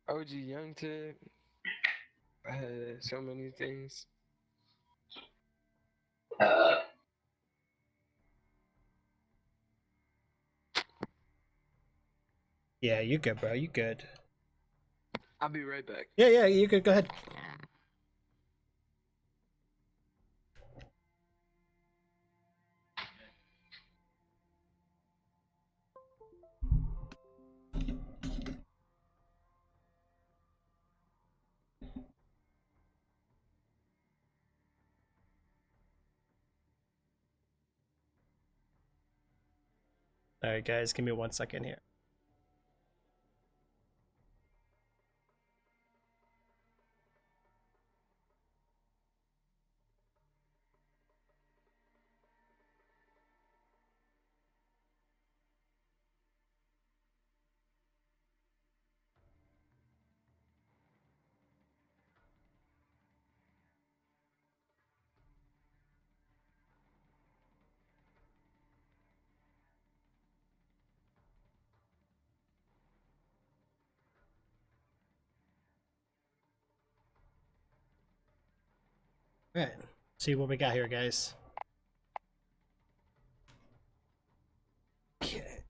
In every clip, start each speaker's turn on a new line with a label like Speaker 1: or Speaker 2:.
Speaker 1: OG Young Ted. So many things.
Speaker 2: Yeah, you good, bro. You good.
Speaker 1: I'll be right back.
Speaker 2: Yeah, you good. Go ahead. All right, guys, give me 1 second here. All right, see what we got here, guys. Okay.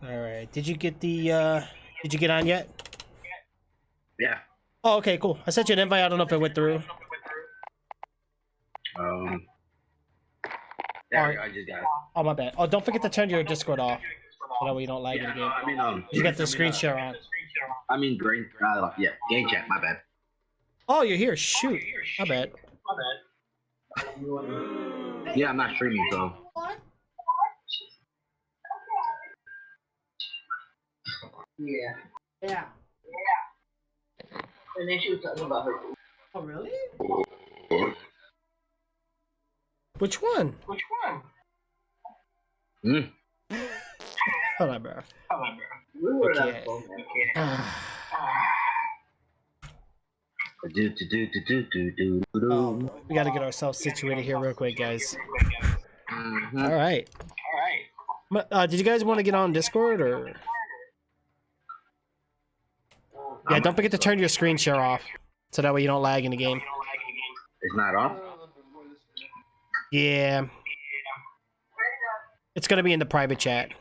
Speaker 2: All right. Did you get the? Did you get on yet?
Speaker 3: Yeah.
Speaker 2: Oh, okay, cool. I sent you an invite. I don't know if it went through.
Speaker 3: Yeah, I just got it.
Speaker 2: Oh, my bad. Oh, don't forget to turn your Discord off, so that way you don't lag in the game.
Speaker 3: I mean,
Speaker 2: You got the screen share on.
Speaker 3: I mean, green. Yeah, game chat. My bad.
Speaker 2: Oh, you're here. Shoot. My bad.
Speaker 3: Yeah, I'm not streaming, so.
Speaker 4: Yeah. And then she was talking about her. Oh, really?
Speaker 2: Which one?
Speaker 3: Hmm.
Speaker 2: Hold on, bro.
Speaker 4: We were
Speaker 2: Okay. Oh, we got to get ourselves situated here real quick, guys.
Speaker 3: Mhm.
Speaker 2: All right. Did you guys want to get on Discord or? Yeah, don't forget to turn your screen share off, so that way you don't lag in the game.
Speaker 3: It's not off.
Speaker 2: Yeah. It's gonna be in the private chat.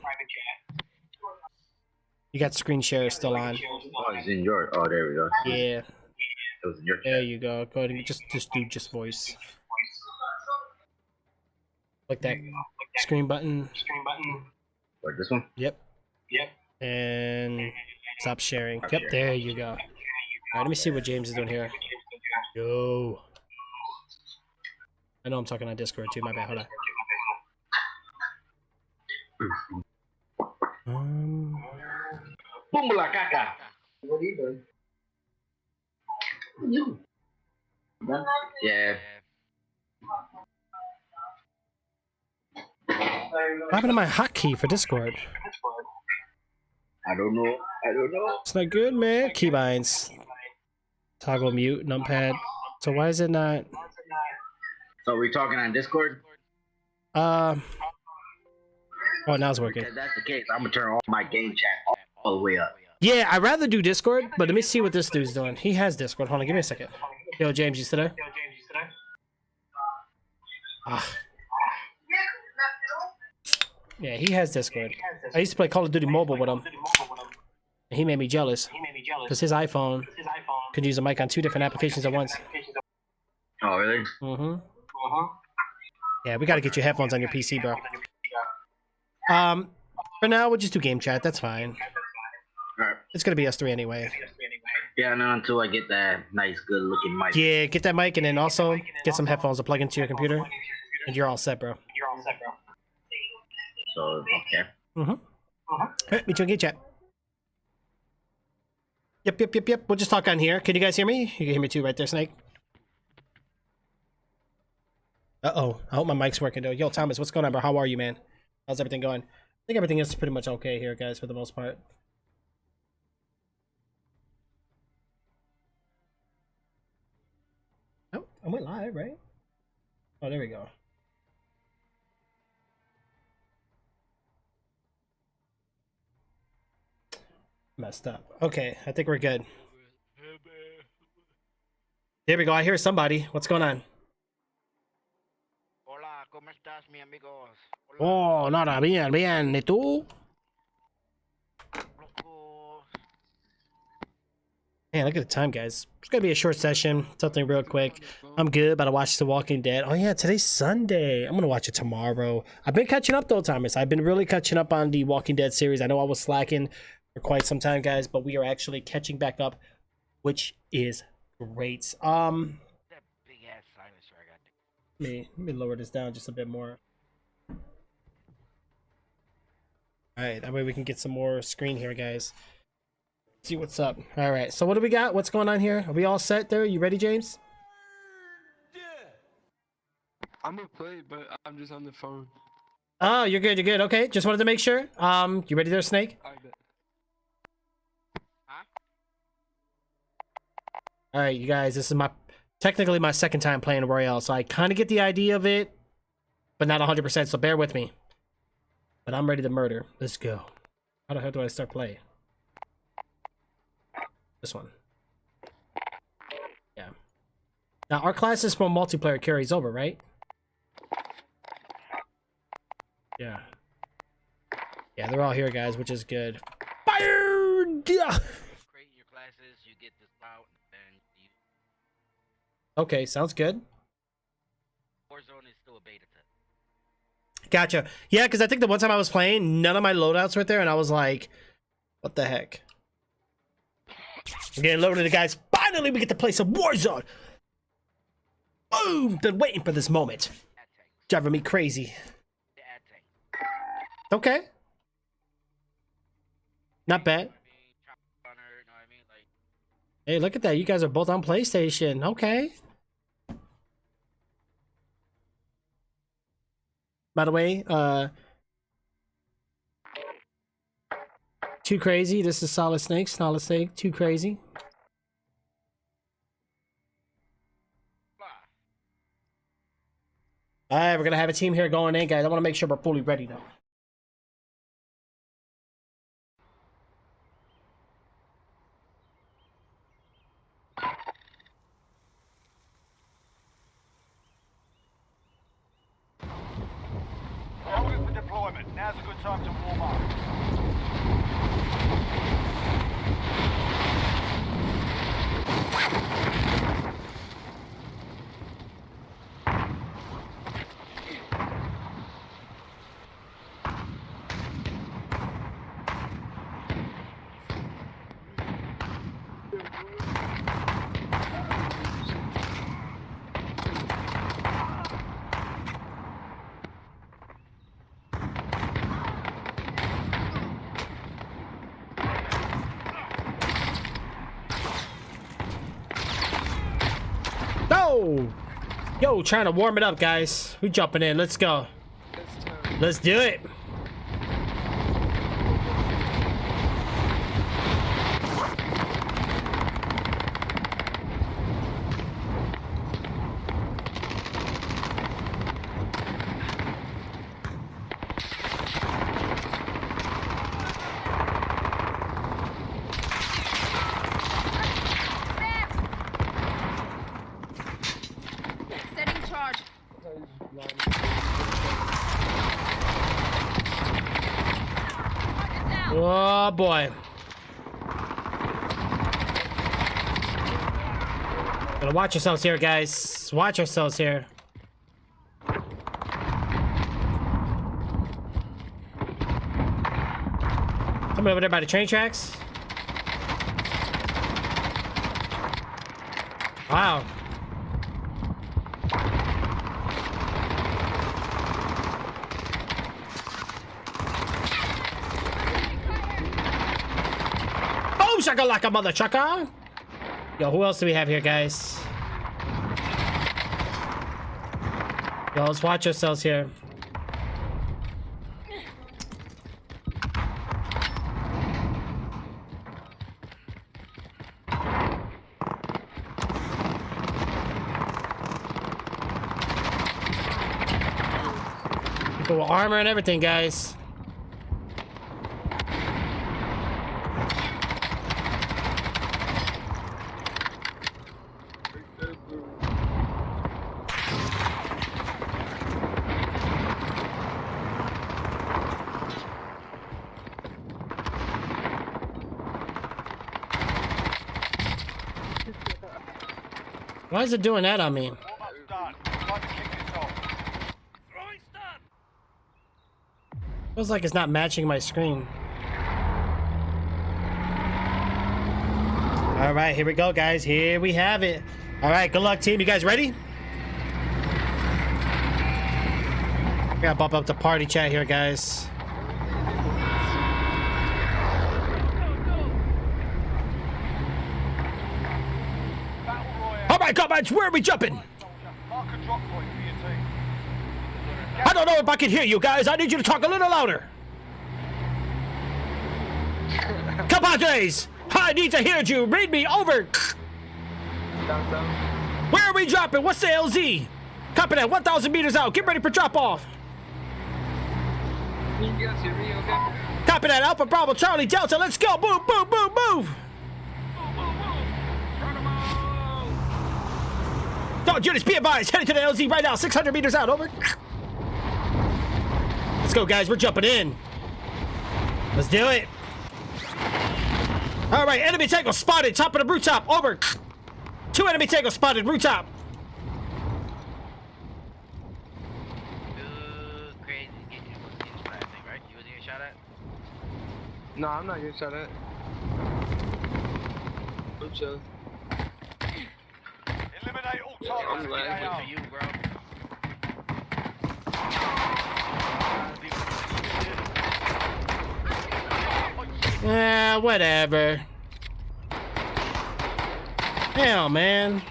Speaker 2: You got screen share still on.
Speaker 3: Oh, it's in your. Oh, there we go.
Speaker 2: Yeah.
Speaker 3: It was in your chat.
Speaker 2: There you go. Go ahead and just do voice. Like that screen button.
Speaker 3: Like this one.
Speaker 2: Yep. And stop sharing. Yep, there you go. All right, let me see what James is doing here. Yo. I know I'm talking on Discord too. My bad. Hold on.
Speaker 3: Boom la caca.
Speaker 4: What are you doing?
Speaker 3: Yeah.
Speaker 2: What happened to my hotkey for Discord?
Speaker 3: I don't know.
Speaker 2: It's not good, man. Keybinds. Toggle mute, numpad. So why is it not?
Speaker 3: So we talking on Discord?
Speaker 2: Oh, now it's working.
Speaker 3: If that's the case, I'm gonna turn off my game chat all the way up.
Speaker 2: Yeah, I'd rather do Discord, but let me see what this dude's doing. He has Discord. Hold on, give me a second. Yo, James, you still there? Ah. Yeah, he has Discord. I used to play Call of Duty Mobile with him. And he made me jealous. Because his iPhone could use a mic on 2 different applications at once.
Speaker 3: Oh, really?
Speaker 2: Mm-hmm. Yeah, we gotta get your headphones on your PC, bro. For now, we'll just do game chat. That's fine.
Speaker 3: Alright.
Speaker 2: It's gonna be us three anyway.
Speaker 3: Yeah, no, until I get that nice, good looking mic.
Speaker 2: Yeah, get that mic and then also get some headphones to plug into your computer, and you're all set, bro.
Speaker 3: So, okay.
Speaker 2: All right, meet you in game chat. Yep. We'll just talk on here. Can you guys hear me? You can hear me too, right there, Snake. Uh-oh. I hope my mic's working, though. Yo, Thomas, what's going on, bro? How are you, man? How's everything going? I think everything is pretty much okay here, guys, for the most part. Oh, I went live, right? Oh, there we go. Messed up. Okay, I think we're good. There we go. I hear somebody. What's going on?
Speaker 5: Hola, ¿cómo estás, mi amigos?
Speaker 2: Oh, nada, bien. ¿Y tú?
Speaker 5: Locos.
Speaker 2: Man, look at the time, guys. It's gonna be a short session, something real quick. I'm good, but I watched The Walking Dead. Oh yeah, today's Sunday. I'm gonna watch it tomorrow. I've been catching up though, Thomas. I've been really catching up on the Walking Dead series. I know I was slacking for quite some time, guys, but we are actually catching back up, which is great.
Speaker 5: That big ass silencer I got.
Speaker 2: Let me lower this down just a bit more. All right, that way we can get some more screen here, guys. See what's up. All right, so what do we got? What's going on here? Are we all set there? You ready, James?
Speaker 1: I'm gonna play, but I'm just on the phone.
Speaker 2: Oh, you're good. Okay, just wanted to make sure. You ready there, Snake?
Speaker 1: I bet.
Speaker 5: Huh?
Speaker 2: All right, you guys, this is technically my second time playing Royale, so I kind of get the idea of it, but not 100%, so bear with me. But I'm ready to murder. Let's go. How the hell do I start playing? This one. Yeah. Now, our class is from multiplayer carries over, right? Yeah. Yeah, they're all here, guys, which is good. Fire! Yeah.
Speaker 5: Create your classes, you get this out, and you...
Speaker 2: Okay, sounds good.
Speaker 5: Warzone is still a beta test.
Speaker 2: Gotcha. Yeah, because I think the one time I was playing, none of my loadouts were there, and I was like, what the heck? I'm getting loaded, guys. Finally, we get to play some Warzone. Boom! Been waiting for this moment.
Speaker 5: Ad tank.
Speaker 2: Driving me crazy.
Speaker 5: The ad tank.
Speaker 2: Okay. Not bad.
Speaker 5: You know what I mean? Chop runner, you know what I mean? Like,
Speaker 2: Hey, look at that. You guys are both on PlayStation. Okay. By the way, Too Crazy. This is Solid Snake. Solid Snake. Too Crazy.
Speaker 5: blah.
Speaker 2: Alright, we're gonna have a team here going in, guys. I want to make sure we're fully ready, though.
Speaker 6: Open for deployment. Now's a good time to warm up.
Speaker 2: Go! Yo, trying to warm it up, guys. We jumping in. Let's go.
Speaker 1: It's time.
Speaker 2: Let's do it.
Speaker 7: Setting charge. Target down.
Speaker 2: Oh boy. Gotta watch yourselves here, guys. Watch yourselves here. Somebody over there by the train tracks. Wow. Oh, shaka like a mother chucker. Yo, who else do we have here, guys? Yo, let's watch ourselves here. People with armor and everything, guys. Why is it doing that on me?
Speaker 6: Warm-up's done. Time to kick this off. Throwing stun.
Speaker 2: Feels like it's not matching my screen. All right, here we go, guys. Here we have it. All right, good luck, team. You guys ready? I gotta bump up the party chat here, guys.
Speaker 6: Battle Royale.
Speaker 2: All right, comrades, where are we jumping?
Speaker 6: Mark a drop point for your team.
Speaker 2: I don't know if I can hear you guys. I need you to talk a little louder. Compadres, I need to hear you. Read me over.
Speaker 1: Down.
Speaker 2: Where are we dropping? What's the LZ? Copy that. 1,000 meters out. Get ready for drop off.
Speaker 1: Can you guys hear me okay?
Speaker 2: Copy that. Alpha Bravo Charlie Delta. Let's go. Move, move, move, move. Dog units, be advised. Heading to the LZ right now. 600 meters out. Over. Let's go, guys. We're jumping in. Let's do it. All right. Enemy tango spotted. Top of the rooftop. Over. 2 enemy tango spotted. Rooftop.
Speaker 5: Crazy. Get you shot at, right? You was getting shot at?
Speaker 1: No, I'm not getting shot at. I'm chill.
Speaker 6: Eliminate all
Speaker 1: I'm
Speaker 6: targets in the
Speaker 1: lagging.
Speaker 6: AR.
Speaker 5: For you, bro.
Speaker 2: Yeah, whatever. Hell, man.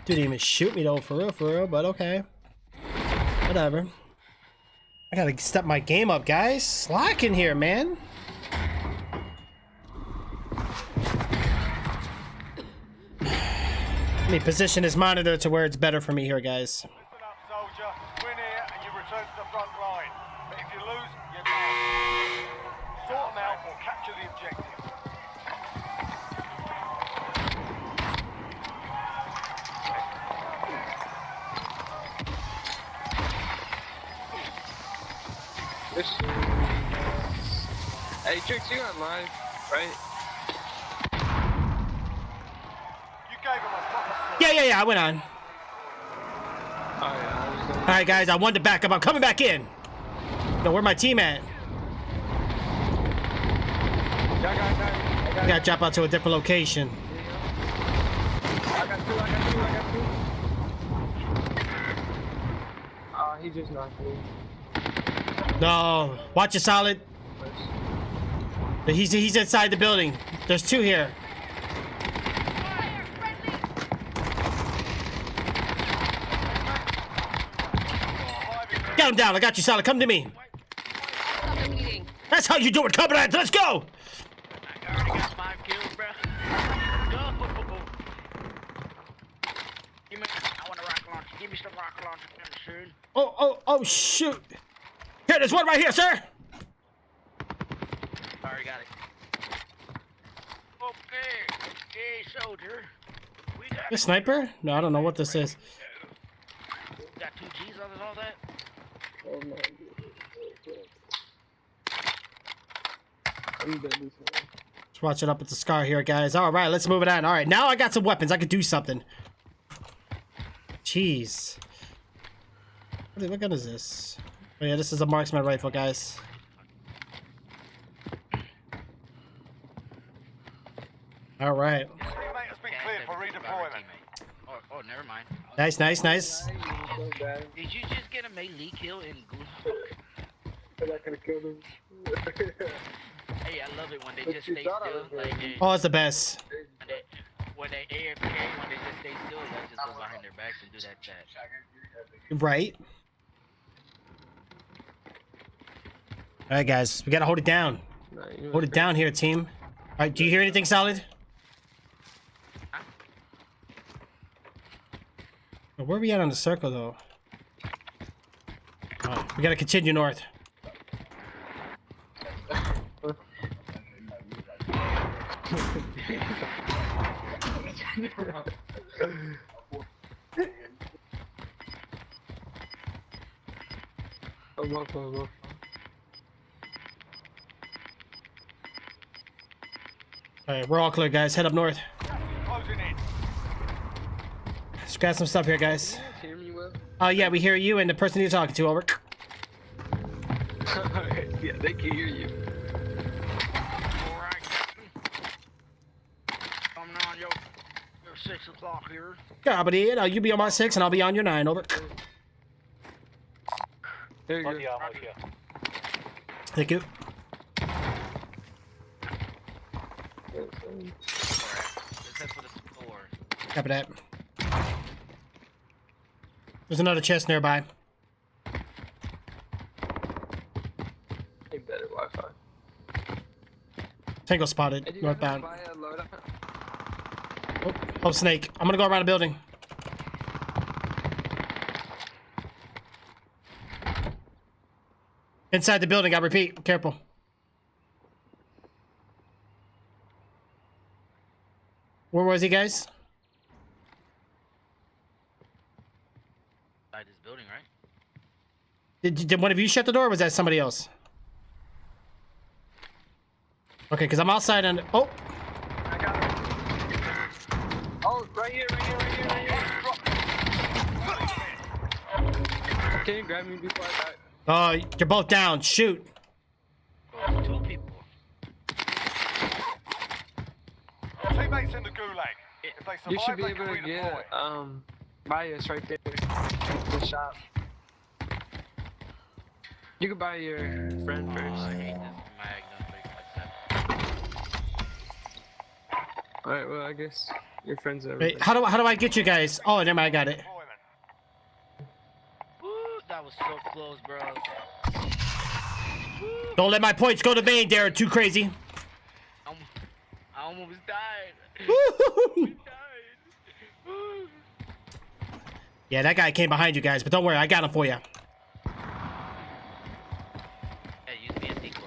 Speaker 2: Didn't even shoot me though, for real, but okay. Whatever. I gotta step my game up, guys. Slacking here, man. Let me position this monitor to where it's better for me here, guys.
Speaker 6: Listen up, soldier. Win here and you return to the front line. But if you lose, you're down. Sort them out or capture the objective.
Speaker 1: This. Hey, Trix, you on live, right?
Speaker 6: You gave them a proper sword.
Speaker 2: Yeah, I went on.
Speaker 1: Oh, yeah, I was going.
Speaker 2: Alright, guys, I wanted to back up. I'm coming back in. Yo, where my team at? I gotta drop out to a different location.
Speaker 1: I got two. He just knocked me.
Speaker 2: No, watch it, solid. He's inside the building. There's 2 here. Get him down. I got you, solid. Come to me.
Speaker 7: Stop the meeting.
Speaker 2: That's how you do it, comrades. Let's go.
Speaker 5: I already got 5 kills, bro. Go! Give me, I want a rocket launcher. Give me some rocket launcher soon.
Speaker 2: Oh, shoot. Here, there's one right here, sir.
Speaker 5: Already got it. Okay, soldier. We got
Speaker 2: The sniper? No, I don't know what this is.
Speaker 5: got 2 G's on and all that.
Speaker 1: Oh, no. I'm dead.
Speaker 2: Let's watch it up at the scar here, guys. All right, let's move it on. All right, now I got some weapons. I could do something. Jeez. What gun is this? Oh, yeah, this is a marksman rifle, guys. All right.
Speaker 6: Your teammate has been
Speaker 5: never mind.
Speaker 2: Nice, nice, nice.
Speaker 1: So bad.
Speaker 5: Did you just get a melee kill in Goose?
Speaker 1: I'm not gonna kill them.
Speaker 5: Hey, I love it when they
Speaker 1: But
Speaker 5: just
Speaker 1: you
Speaker 5: stay
Speaker 1: thought I
Speaker 5: still.
Speaker 1: was
Speaker 5: Like
Speaker 1: gonna-
Speaker 5: they,
Speaker 2: Oh, it's the best.
Speaker 5: when they AFK, when they just stay still, I just go behind their backs and do that chat.
Speaker 2: Right. All right, guys, we gotta hold it down.
Speaker 1: Nah, you
Speaker 2: Hold it down here, team. All right, do you hear anything solid? Where are we at on the circle, though? Oh, we gotta continue north.
Speaker 1: I'm up.
Speaker 2: All right, we're all clear, guys. Head up north.
Speaker 6: Closing in.
Speaker 2: Let's grab some stuff here, guys.
Speaker 1: Hear me well?
Speaker 2: Yeah, we hear you and the person you're talking to. Over.
Speaker 1: Yeah, they can hear you.
Speaker 5: Alright. Coming on your 6 o'clock here.
Speaker 2: Copy. You be on my 6 and I'll be on your 9. Over.
Speaker 1: There you go.
Speaker 6: ammo here.
Speaker 2: Thank you.
Speaker 5: Alright. Let's head for the store.
Speaker 2: Copy that. There's another chest nearby.
Speaker 1: Hey, better Wi-Fi.
Speaker 2: Tango spotted.
Speaker 1: Hey, do you
Speaker 2: Northbound.
Speaker 1: guys buy a loadout?
Speaker 2: Oh, snake. I'm gonna go around the building. Inside the building, I repeat. Careful. Where was he, guys?
Speaker 5: Inside this building, right?
Speaker 2: Did one of you shut the door, or was that somebody else? Okay, because I'm outside and... Oh!
Speaker 1: I got him. Oh, right here. Can you grab me before I die?
Speaker 2: Oh, you're both down. Shoot.
Speaker 5: Oh, it's 2 people.
Speaker 6: Teammates in the gulag. If they
Speaker 1: You
Speaker 6: survive,
Speaker 1: should be
Speaker 6: they
Speaker 1: able
Speaker 6: can
Speaker 1: to
Speaker 6: redeploy.
Speaker 1: get buy us right there. The shop. You can buy your friend
Speaker 5: Oh, I
Speaker 1: first.
Speaker 5: hate this mag. Don't break my step.
Speaker 1: Alright, well I guess your friends are.
Speaker 2: Wait, how do I get you guys? Oh, never mind. I got it.
Speaker 6: Deployment.
Speaker 5: Woo, that was so close, bro.
Speaker 2: Don't let my points go to vain, Darren. Too crazy.
Speaker 5: I almost died.
Speaker 2: Yeah, that guy came behind you guys, but don't worry. I got him for you.
Speaker 5: Hey, use me as decoy.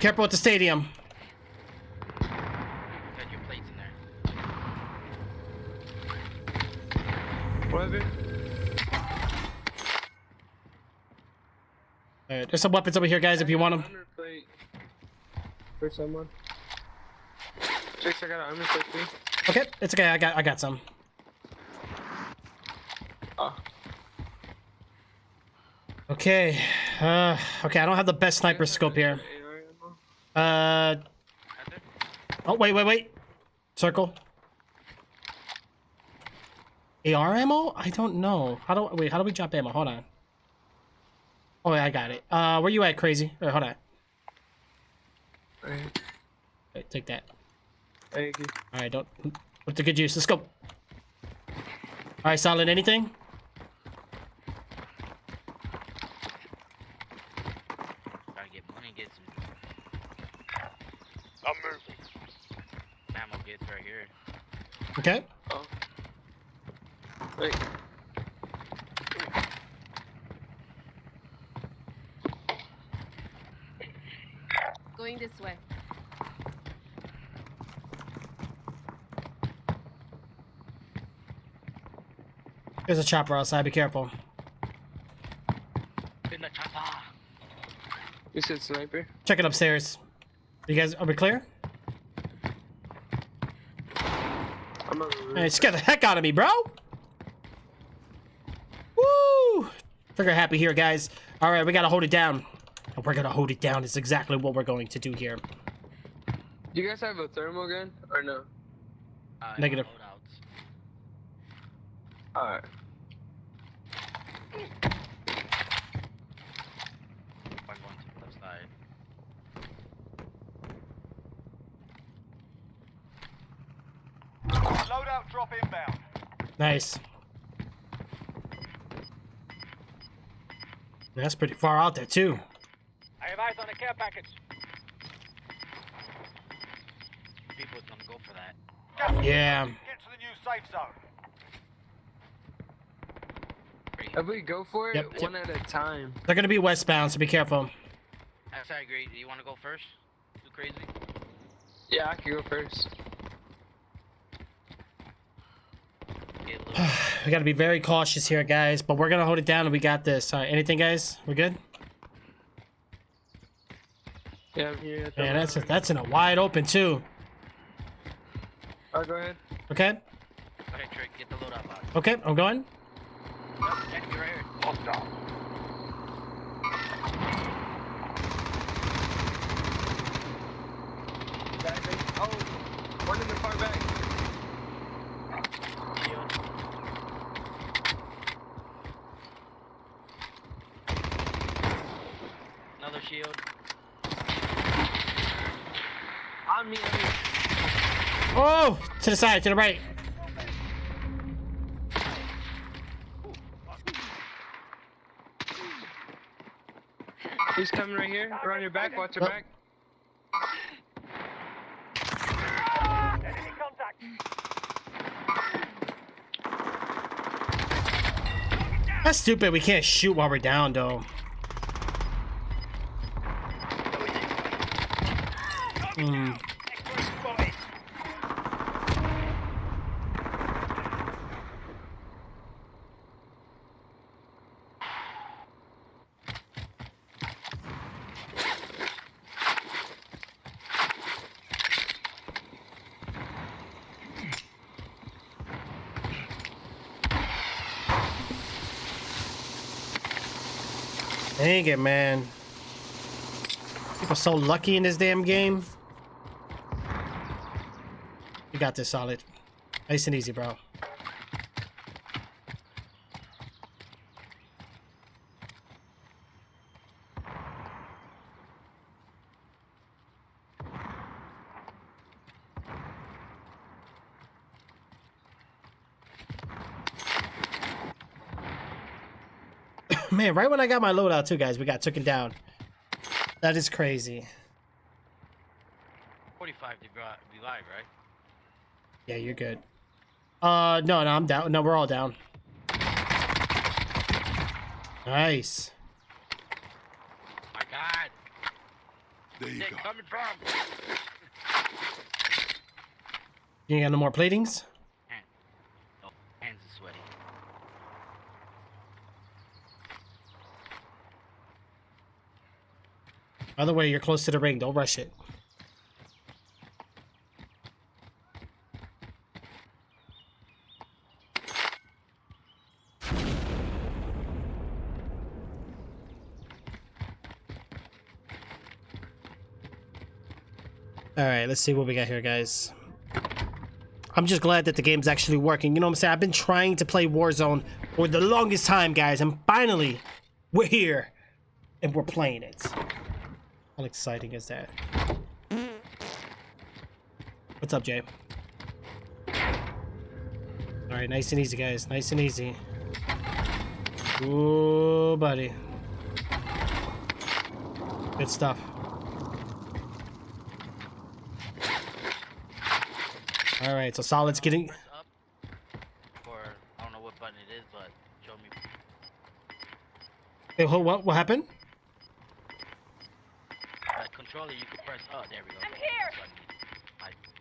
Speaker 2: Careful at the stadium.
Speaker 5: Got your plates in there.
Speaker 1: Whatever.
Speaker 2: Alright, there's some weapons over here, guys, if you want them.
Speaker 1: Armor plate for someone. Chicks, I got an armor plate for you.
Speaker 2: Okay, it's okay. I got some.
Speaker 1: Oh.
Speaker 2: Okay. Okay, I don't have the best sniper scope here.
Speaker 1: AR ammo?
Speaker 2: Oh, wait. Circle. AR ammo? I don't know. How do we drop ammo? Hold on. Oh, yeah, I got it. Where you at, crazy? Wait, hold on.
Speaker 1: Alright.
Speaker 2: Wait, take that.
Speaker 1: Thank you.
Speaker 2: All right, don't put the good use. Let's go. All right, solid. Anything?
Speaker 5: Gotta get money and get some
Speaker 6: I'm moving.
Speaker 5: ammo kits right here.
Speaker 2: Okay.
Speaker 1: Oh. Wait.
Speaker 7: Going this way.
Speaker 2: There's a chopper outside. Be careful.
Speaker 5: In the chopper.
Speaker 1: You said sniper?
Speaker 2: Check it upstairs. You guys, are we clear?
Speaker 1: I'm on the roof.
Speaker 2: Hey, scared the heck out of me, bro. Woo! Trigger happy here, guys. All right, we gotta hold it down. And we're gonna hold it down. It's exactly what we're going to do here.
Speaker 1: Do you guys have a thermal gun or no?
Speaker 2: Negative.
Speaker 5: Loadouts.
Speaker 1: Alright.
Speaker 5: I'm going to the left side.
Speaker 6: Loadout drop inbound.
Speaker 2: Nice. That's pretty far out there too.
Speaker 6: I have eyes on a care package.
Speaker 5: People's gonna go for that.
Speaker 2: Yeah.
Speaker 6: Get to the new safe zone.
Speaker 1: If we go for it,
Speaker 2: Yep.
Speaker 1: one at a time.
Speaker 2: They're gonna be westbound, so be careful.
Speaker 5: That's I agree. Do you want to go first? Too crazy?
Speaker 1: Yeah, I can go first.
Speaker 5: Okay, look.
Speaker 2: We gotta be very cautious here, guys. But we're gonna hold it down, and we got this. All right, anything, guys? We're good.
Speaker 1: Yeah, I'm here.
Speaker 2: Man, that's in a wide open too.
Speaker 1: Alright, go ahead.
Speaker 2: Okay.
Speaker 5: Go ahead, Trick. Get the loadout box.
Speaker 2: Okay, I'm going.
Speaker 5: Yep, enemy right here.
Speaker 6: Hostile.
Speaker 1: Oh, one in the far back.
Speaker 5: Shield. Another shield.
Speaker 1: On me.
Speaker 2: Oh, to the side, to the right.
Speaker 1: He's coming right here. Around your back. Watch your
Speaker 2: Oh.
Speaker 1: back.
Speaker 6: Enemy contact.
Speaker 2: That's stupid. We can't shoot while we're down, though. Hmm.
Speaker 6: Expert spotted.
Speaker 2: Dang it, man. People so lucky in this damn game. You got this, Solid. Nice and easy, bro. Man, right when I got my loadout too, guys, we got taken down. That is crazy.
Speaker 5: 45 to be live, right?
Speaker 2: Yeah, you're good. No, I'm down. No, we're all down. Nice.
Speaker 5: My God.
Speaker 6: There you
Speaker 5: Dick
Speaker 6: go.
Speaker 5: coming from.
Speaker 2: You ain't got no more platings?
Speaker 5: Oh, hands are sweaty.
Speaker 2: By the way, you're close to the ring. Don't rush it. All right, let's see what we got here, guys. I'm just glad that the game's actually working. You know what I'm saying? I've been trying to play Warzone for the longest time, guys, and finally, we're here, and we're playing it. How exciting is that? What's up, Jay? All right, nice and easy, guys. Nice and easy. Ooh, buddy. Good stuff. All right, so Solid's getting...
Speaker 5: Press up. Or, I don't know what button it is, but show me.
Speaker 2: Hey, what happened?
Speaker 5: Controller, you can press up. There we go.
Speaker 7: I'm here.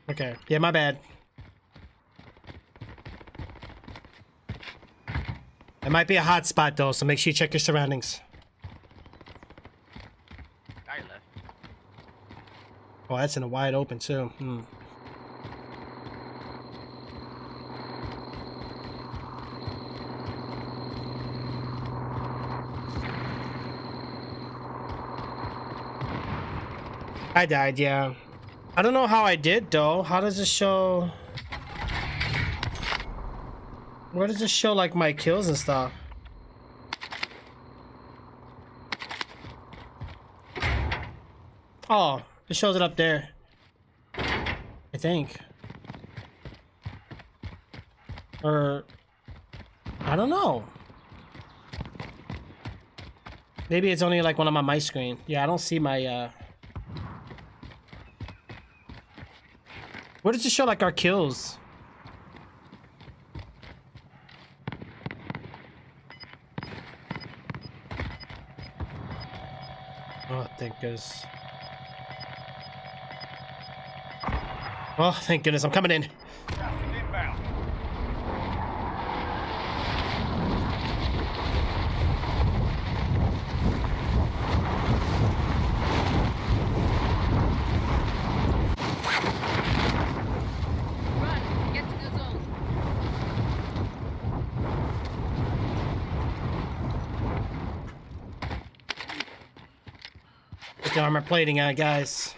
Speaker 2: Okay, yeah, my bad. It might be a hot spot though, so make sure you check your surroundings.
Speaker 5: Guy left.
Speaker 2: Oh, that's in a wide open too. Hmm. I died, yeah. I don't know how I did though. How does it show? Where does it show like my kills and stuff? Oh, it shows it up there. I think. Or I don't know. Maybe it's only like one on my screen. Yeah, I don't see my where does it show like our kills? Oh, thank goodness. Oh, thank goodness, I'm coming in.
Speaker 6: Gas is inbound.
Speaker 7: Run. Get to the zone.
Speaker 2: Get the armor plating, guys.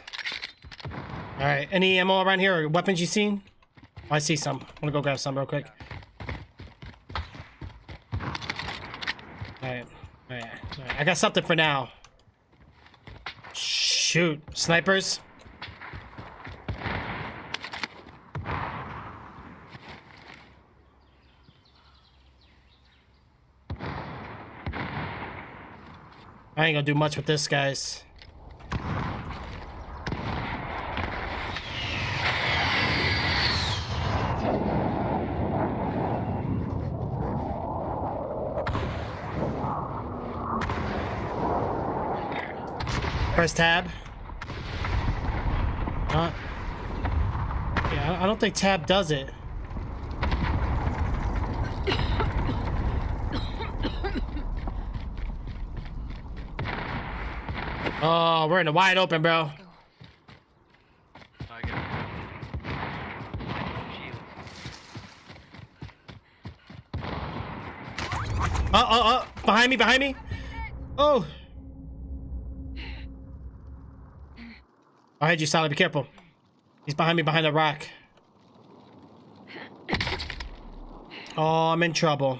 Speaker 2: All right, any ammo around here or weapons you seen? Oh, I see some. I'm gonna go grab some real quick. All right, all right. I got something for now. Shoot, snipers. I ain't gonna do much with this, guys. Press tab. Yeah, I don't think tab does it. Oh, we're in the wide open, bro.
Speaker 5: I got shield.
Speaker 2: Behind me, behind me. Oh. I had you, Sally. Be careful. He's behind me, behind the rock. Oh, I'm in trouble.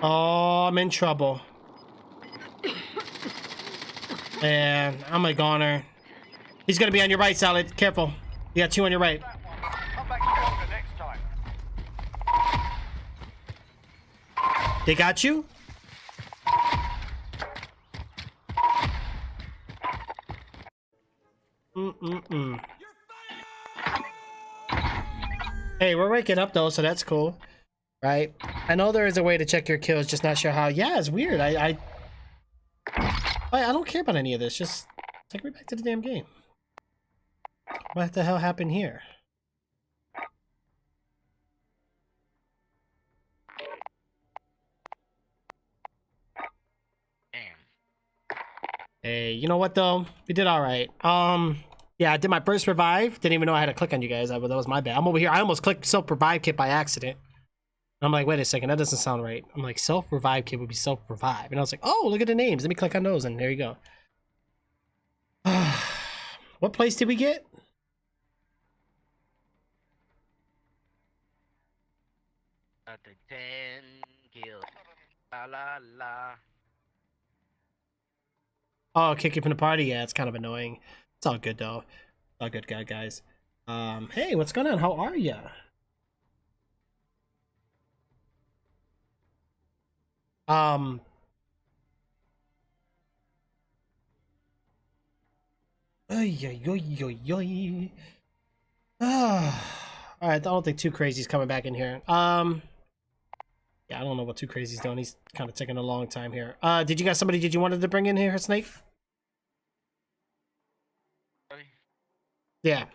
Speaker 2: Oh, I'm in trouble. And I'm a goner. He's gonna be on your right, Salad. Careful. You got two on your right.
Speaker 6: That one. Come back stronger next time.
Speaker 2: They got you? Hey, we're waking up though, so that's cool. Right? I know there is a way to check your kills, just not sure how. Yeah, it's weird. I don't care about any of this. Just take me back to the damn game. What the hell happened here?
Speaker 5: Damn.
Speaker 2: Hey, you know what though? We did all right. Yeah, I did my first revive. Didn't even know I had to click on you guys. That was my bad. I'm over here. I almost clicked self revive kit by accident. And I'm like, wait a second, that doesn't sound right. I'm like, self revive kit would be self revive, and I was like, oh, look at the names. Let me click on those, and there you go. What place did we get?
Speaker 5: Got the 10 kills. La la la.
Speaker 2: Oh, kick you from the party. Yeah, it's kind of annoying. It's all good though. It's all good, guys. Hey, what's going on? How are ya? All right, I don't think Too Crazy's coming back in here. Yeah, I don't know what Too Crazy's doing. He's kind of taking a long time here. Did you got somebody? Did you wanted to bring in here, Snake?
Speaker 5: Sorry.
Speaker 2: Yeah.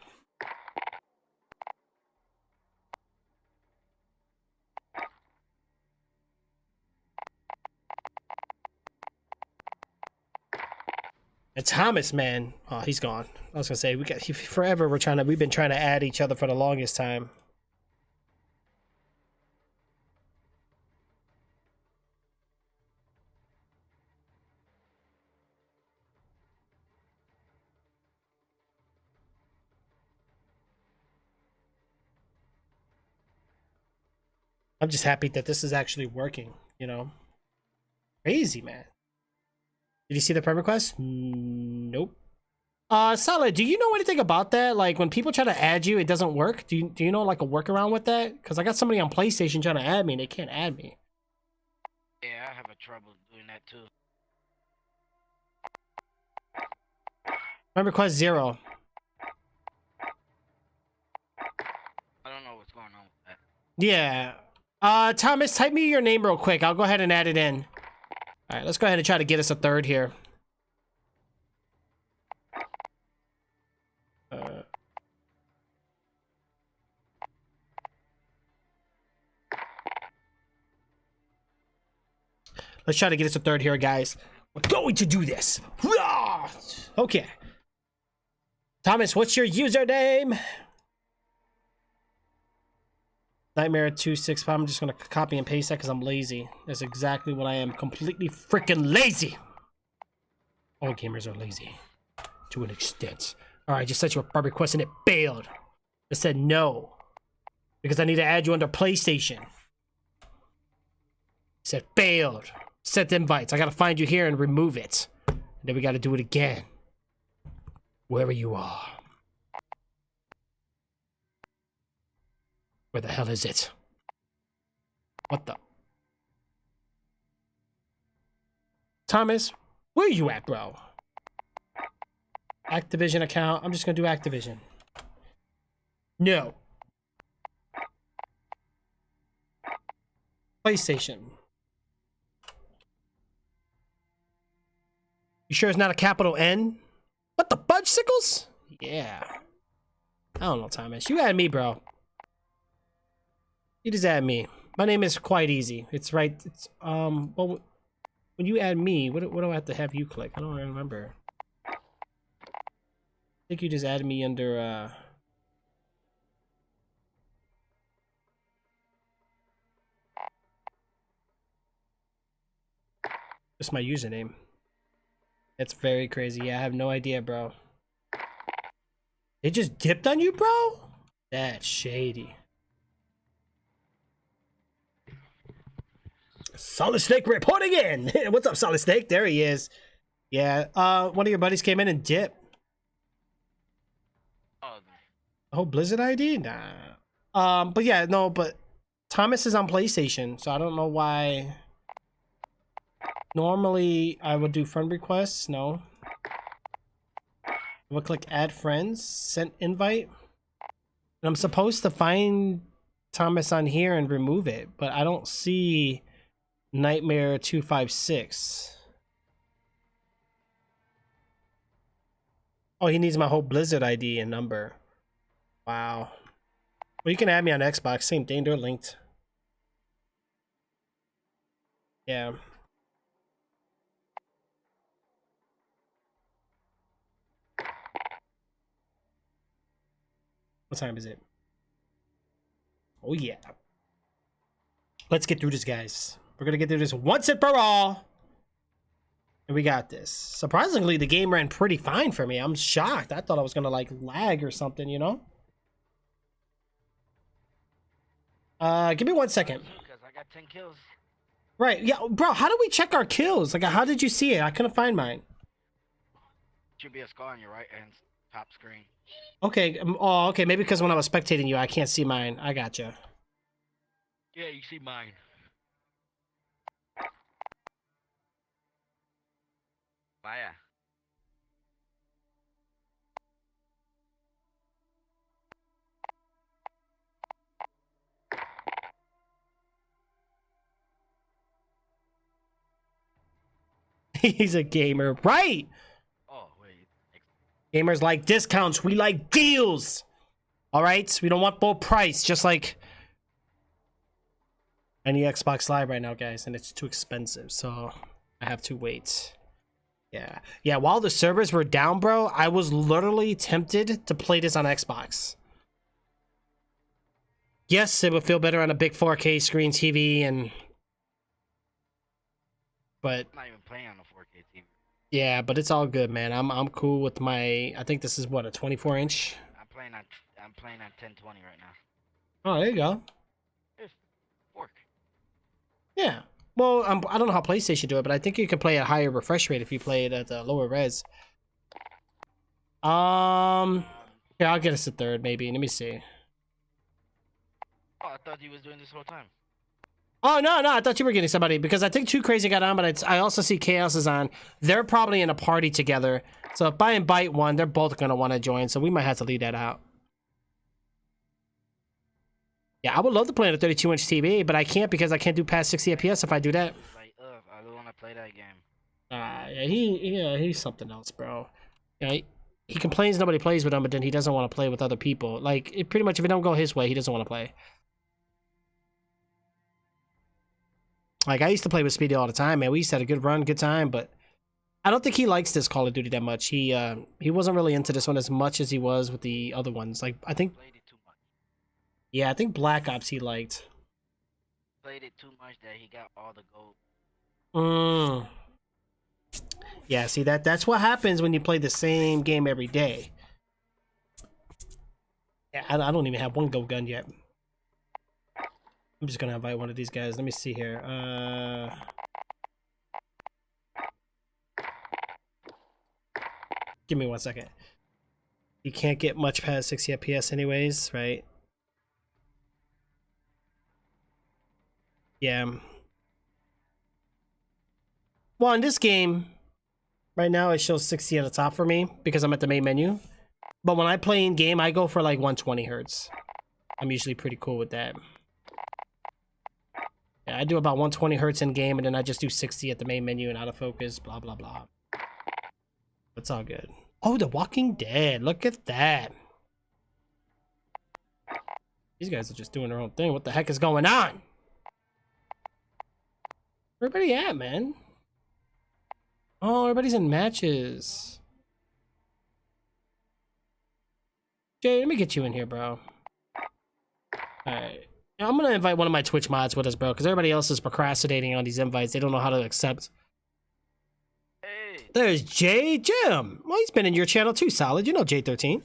Speaker 2: It's Thomas, man. Oh, he's gone. I was gonna say forever. We've been trying to add each other for the longest time. I'm just happy that this is actually working, you know? Crazy, man. Did you see the friend request? Nope. Solid, do you know anything about that? Like, when people try to add you, it doesn't work? Do you know, like, a workaround with that? Because I got somebody on PlayStation trying to add me, and they can't add me.
Speaker 5: Yeah, I have a trouble doing that too.
Speaker 2: Friend request 0.
Speaker 5: I don't know what's going on with that.
Speaker 2: Yeah. Thomas, type me your name real quick. I'll go ahead and add it in. All right, let's go ahead and try to get us a third here. Let's try to get us a third here, guys. We're going to do this. Okay. Thomas, what's your username? Nightmare265. I'm just going to copy and paste that because I'm lazy. That's exactly what I am. Completely freaking lazy. All gamers are lazy. To an extent. Alright, I just sent you a friend request and it failed. It said no. Because I need to add you under PlayStation. It said failed. Sent invites. I gotta find you here and remove it. And then we gotta do it again. Wherever you are. Where the hell is it? What the? Thomas, where are you at, bro? Activision account. I'm just gonna do Activision. No. PlayStation. You sure it's not a capital N? What the fudge sickles? Yeah. I don't know, Thomas. You add me, bro. You just add me. My name is quite easy. It's right. It's well, when you add me, what do I have to have you click? I don't remember. I think you just added me under just my username. That's very crazy. Yeah, I have no idea, bro. They just dipped on you, bro? That's shady. Solid Snake reporting in. What's up, Solid Snake? There he is. Yeah, one of your buddies came in and dipped. Oh, Blizzard ID? Nah. But yeah, no, but Thomas is on PlayStation, so I don't know why. Normally, I would do friend requests. No. I would click add friends, send invite. And I'm supposed to find Thomas on here and remove it, but I don't see Nightmare256. Oh, he needs my whole Blizzard ID and number. Wow. Well, you can add me on Xbox. Same thing. They're linked. Yeah. What time is it? Oh, yeah. Let's get through this, guys. We're going to get through this once and for all. And we got this. Surprisingly, the game ran pretty fine for me. I'm shocked. I thought I was going to, like, lag or something, you know? Give me 1 second.
Speaker 5: Because I got 10 kills.
Speaker 2: Right. Yeah, bro, how do we check our kills? Like, how did you see it? I couldn't find mine.
Speaker 5: Should be a scar on your right hand top screen.
Speaker 2: Okay. Oh, okay. Maybe because when I was spectating you, I can't see mine. I gotcha.
Speaker 5: Yeah, you see mine. Vaya.
Speaker 2: He's a gamer. Right.
Speaker 5: Oh, wait.
Speaker 2: Gamers like discounts. We like deals. All right. We don't want full price. Just like any Xbox Live right now, guys. And it's too expensive. So I have to wait. Yeah. Yeah. While the servers were down, bro, I was literally tempted to play this on Xbox. Yes, it would feel better on a big 4K screen TV and... But...
Speaker 5: I'm not even playing on a 4K TV.
Speaker 2: Yeah, but it's all good, man. I'm cool with my... I think this is, what, a 24-inch?
Speaker 5: I'm playing on 1020 right now.
Speaker 2: Oh, there you go.
Speaker 5: It's work.
Speaker 2: Well, I don't know how PlayStation do it, but I think you can play at higher refresh rate if you play it at the lower res. Yeah, I'll get us a third maybe. Let me see.
Speaker 5: Oh, I thought he was doing this whole time.
Speaker 2: Oh no, I thought you were getting somebody because I think Too Crazy got on, but I also see Chaos is on. They're probably in a party together. So if I invite one, they're both gonna want to join. So we might have to leave that out. Yeah, I would love to play on a 32-inch TV, but I can't because I can't do past 60 FPS if I do that.
Speaker 5: Like, I don't want to play that game.
Speaker 2: Yeah, he's something else, bro. You know, he complains nobody plays with him, but then he doesn't want to play with other people. Like, pretty much if it don't go his way, he doesn't want to play. Like, I used to play with Speedy all the time, man. We used to have a good run, good time, but I don't think he likes this Call of Duty that much. He wasn't really into this one as much as he was with the other ones. Like, I think...
Speaker 5: Played it too much.
Speaker 2: Yeah, I think Black Ops he liked.
Speaker 5: Played it too much that he got all the gold.
Speaker 2: Yeah, see, that's what happens when you play the same game every day. Yeah, I don't even have one gold gun yet. I'm just gonna invite one of these guys. Let me see here. Give me 1 second. You can't get much past 60 FPS anyways, right? Yeah. Well, in this game, right now it shows 60 at the top for me because I'm at the main menu. But when I play in game, I go for like 120 hertz. I'm usually pretty cool with that. Yeah, I do about 120 hertz in game, and then I just do 60 at the main menu and out of focus, blah, blah, blah. It's all good. Oh, The Walking Dead. Look at that. These guys are just doing their own thing. What the heck is going on? Where everybody at, man? Oh, everybody's in matches. Jay, let me get you in here, bro. Alright. I'm gonna invite one of my Twitch mods with us, bro, because everybody else is procrastinating on these invites. They don't know how to accept.
Speaker 5: Hey.
Speaker 2: There's J Jim. Well, he's been in your channel too, Solid. You know J13.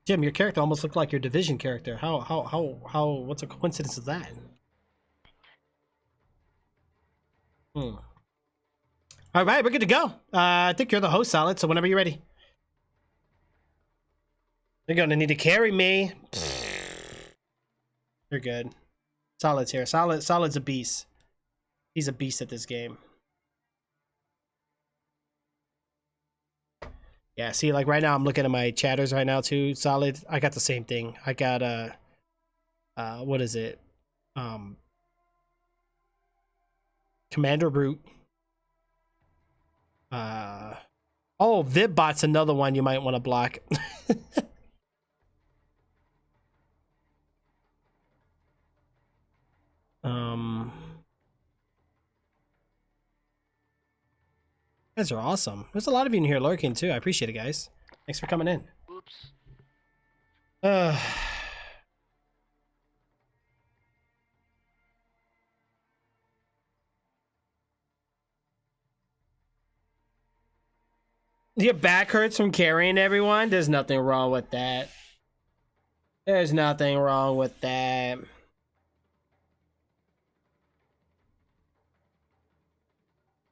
Speaker 2: Jim, your character almost looked like your Division character. How, what's a coincidence of that? All right, we're good to go. I think you're the host, Solid, so whenever you're ready. You're gonna need to carry me. You're good. Solid's here. Solid's a beast. He's a beast at this game. Yeah, see, like right now I'm looking at my chatters right now too. Solid. I got the same thing. I got what is it? Commander Root. Oh, VidBot's another one you might want to block. You guys are awesome. There's a lot of you in here lurking too. I appreciate it, guys. Thanks for coming in.
Speaker 5: Oops.
Speaker 2: Your back hurts from carrying everyone? There's nothing wrong with that. There's nothing wrong with that.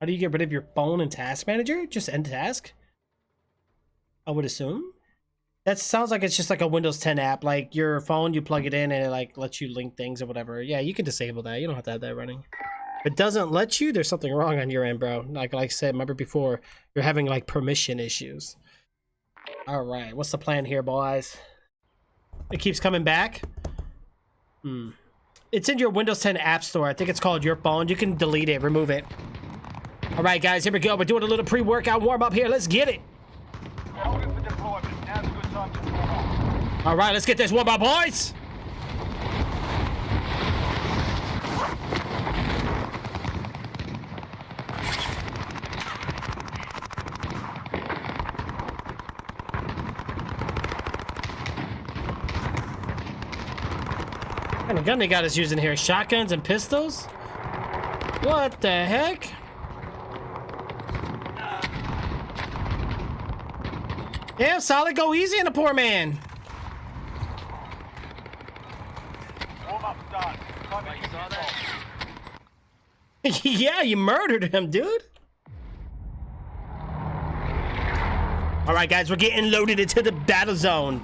Speaker 2: How do you get rid of your phone and task manager? Just end task? I would assume. That sounds like it's just like a Windows 10 app. Like your phone, you plug it in and it like lets you link things or whatever. Yeah, you can disable that. You don't have to have that running. If it doesn't let you, there's something wrong on your end, bro. Like I said, remember before, you're having like permission issues. All right, what's the plan here, boys? It keeps coming back. It's in your Windows 10 App Store. I think it's called Your Phone. You can delete it, remove it. All right, guys, here we go. We're doing a little pre-workout warm-up here. Let's get it.
Speaker 6: Hold it for deployment. Now's a good time to warm up.
Speaker 2: All right, let's get this warm-up, boys. What kind of gun they got us using here? Shotguns and pistols? What the heck? Damn, Solid, go easy on the poor man.
Speaker 6: Warm-up's done. Time to
Speaker 5: Oh, you
Speaker 6: kick
Speaker 5: saw
Speaker 6: this
Speaker 5: that?
Speaker 6: off.
Speaker 2: Yeah, you murdered him, dude. All right, guys, we're getting loaded into the battle zone.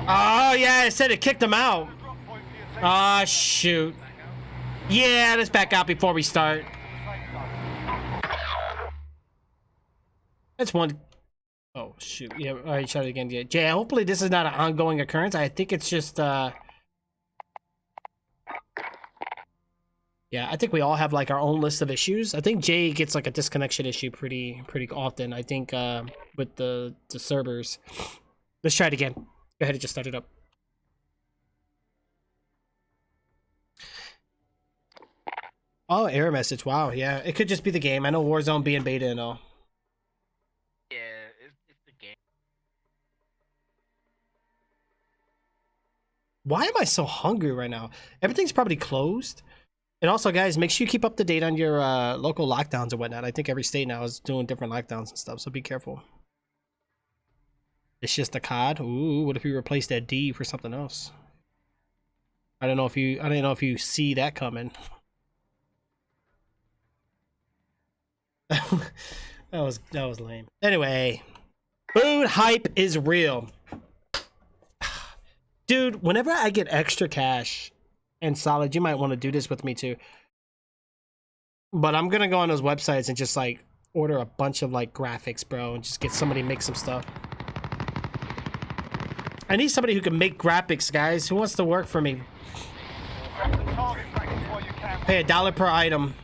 Speaker 2: Oh, yeah, it said it kicked him out.
Speaker 6: Drop point for your team.
Speaker 2: Ah, shoot. Yeah, let's back out before we start.
Speaker 6: To the safe zone.
Speaker 2: That's one. Oh, shoot. Yeah, all right, shot it again. Yeah, Jay, hopefully this is not an ongoing occurrence. I think it's just, yeah, I think we all have, like, our own list of issues. I think Jay gets, like, a disconnection issue pretty often, I think, with the servers. Let's try it again. Go ahead and just start it up. Oh, error message. Wow, yeah. It could just be the game. I know Warzone being beta and all.
Speaker 5: Yeah, it's the game.
Speaker 2: Why am I so hungry right now? Everything's probably closed. And also, guys, make sure you keep up to date on your local lockdowns and whatnot. I think every state now is doing different lockdowns and stuff, so be careful. It's just a COD. Ooh, what if we replace that D for something else? I don't know if you see that coming. that was lame. Anyway, food hype is real. Dude, whenever I get extra cash, and Solid, you might want to do this with me too. But I'm gonna go on those websites and just like order a bunch of like graphics, bro, and just get somebody to make some stuff. I need somebody who can make graphics, guys. Who wants to work for me?
Speaker 6: Grab some target practice while you can.
Speaker 2: Pay $1 per item.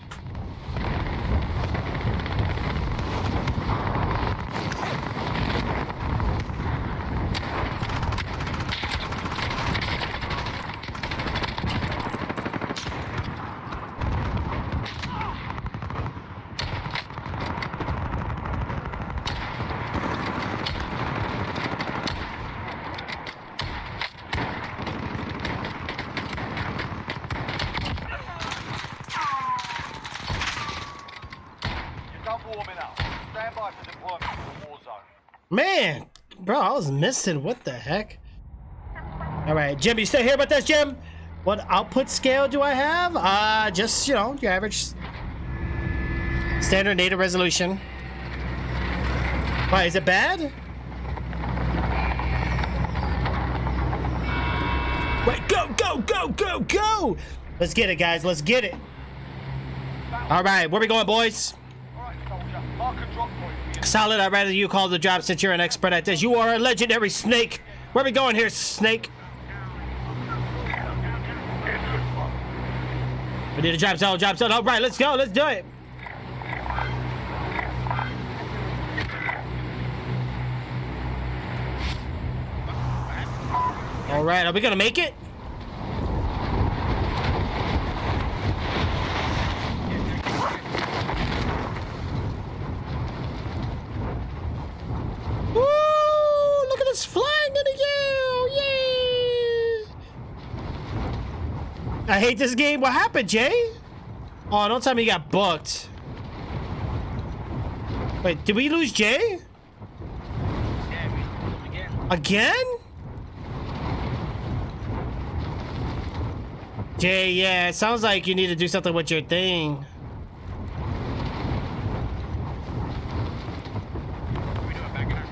Speaker 6: You're done warming up. Stand by for deployment to the war zone.
Speaker 2: Man, bro, I was missing. What the heck? All right, Jim, you still here with us, Jim? What output scale do I have? Just, you know, your average standard native resolution. Why, is it bad? Wait, go! Let's get it, guys. Let's get it. All right, where we going, boys?
Speaker 6: Alright, soldier. Mark a drop point for you.
Speaker 2: Solid, I'd rather you call the job since you're an expert at this. You are a legendary snake. Where we going here, snake? We need a drop zone. All right, let's go. Let's do it. All right, are we gonna make it? Woo! Look at us flying in the air! Yay! I hate this game. What happened, Jay? Oh, don't tell me you got booked. Wait, did we lose Jay?
Speaker 5: Yeah, we lose them again.
Speaker 2: Again? Jay, yeah, it sounds like you need to do something with your thing.
Speaker 5: What are we doing back in our...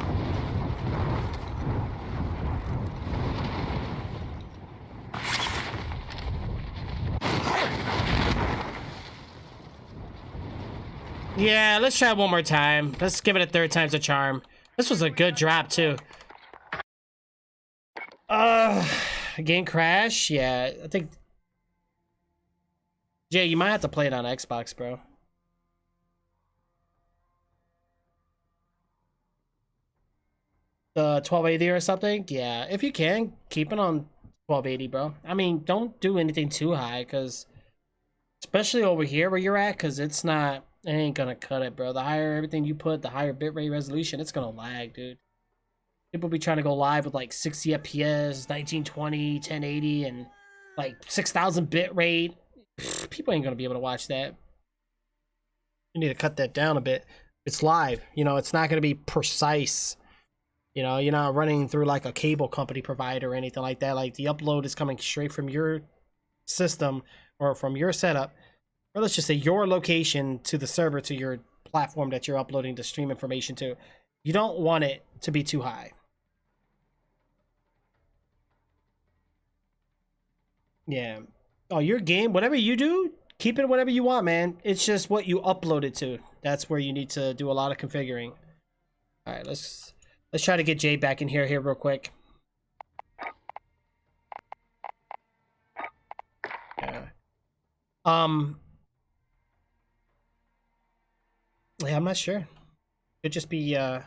Speaker 2: Yeah, let's try it one more time. Let's give it a third time's a charm. This was a good drop, too. Game crash? Yeah, I think... Jay, you might have to play it on Xbox, bro. The 1280 or something? Yeah, if you can, keep it on 1280, bro. I mean, don't do anything too high, because... Especially over here where you're at, because it's not It ain't gonna cut it, bro. The higher everything you put, the higher bitrate resolution, it's gonna lag, dude. People be trying to go live with like 60 FPS, 1920, 1080, and like 6,000 bit rate. People ain't gonna be able to watch that. You need to cut that down a bit. It's live, you know, it's not gonna be precise. You know, you're not running through like a cable company provider or anything like that. Like the upload is coming straight from your system or from your setup, or let's just say your location to the server, to your platform that you're uploading the stream information to. You don't want it to be too high. Yeah. Oh, your game, whatever you do, keep it whatever you want, man. It's just what you upload it to. That's where you need to do a lot of configuring. All right, let's try to get Jay back in here real quick. Yeah. Yeah, I'm not sure. Could just be All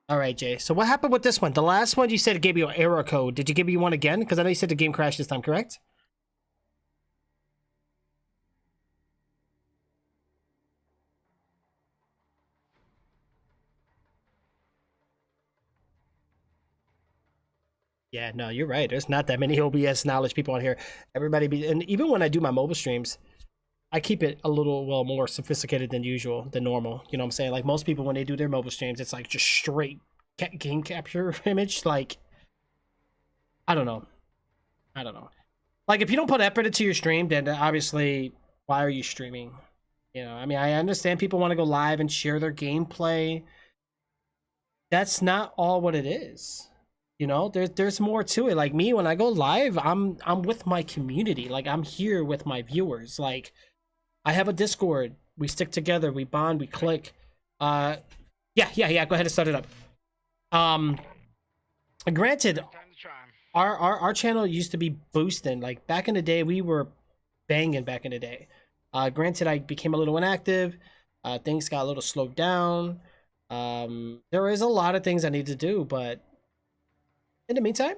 Speaker 2: right, Jay. So what happened with this one? The last one you said it gave you an error code. Did you give you one again? Because I know you said the game crashed this time, correct? Yeah, no, you're right. There's not that many OBS knowledge people on here. Everybody and even when I do my mobile streams, I keep it a little, well, more sophisticated than usual, than normal. You know what I'm saying? Like most people, when they do their mobile streams, it's like just straight game capture image. Like, I don't know. Like if you don't put effort into your stream, then obviously, why are you streaming? You know, I mean, I understand people want to go live and share their gameplay. That's not all what it is. You know, there's more to it. Like me, when I go live, I'm with my community. Like I'm here with my viewers. Like I have a Discord. We stick together. We bond. We click. Yeah. Go ahead and start it up. Granted, our channel used to be boosting. Like back in the day, we were banging back in the day. Granted, I became a little inactive. Things got a little slowed down. There is a lot of things I need to do, but in the meantime,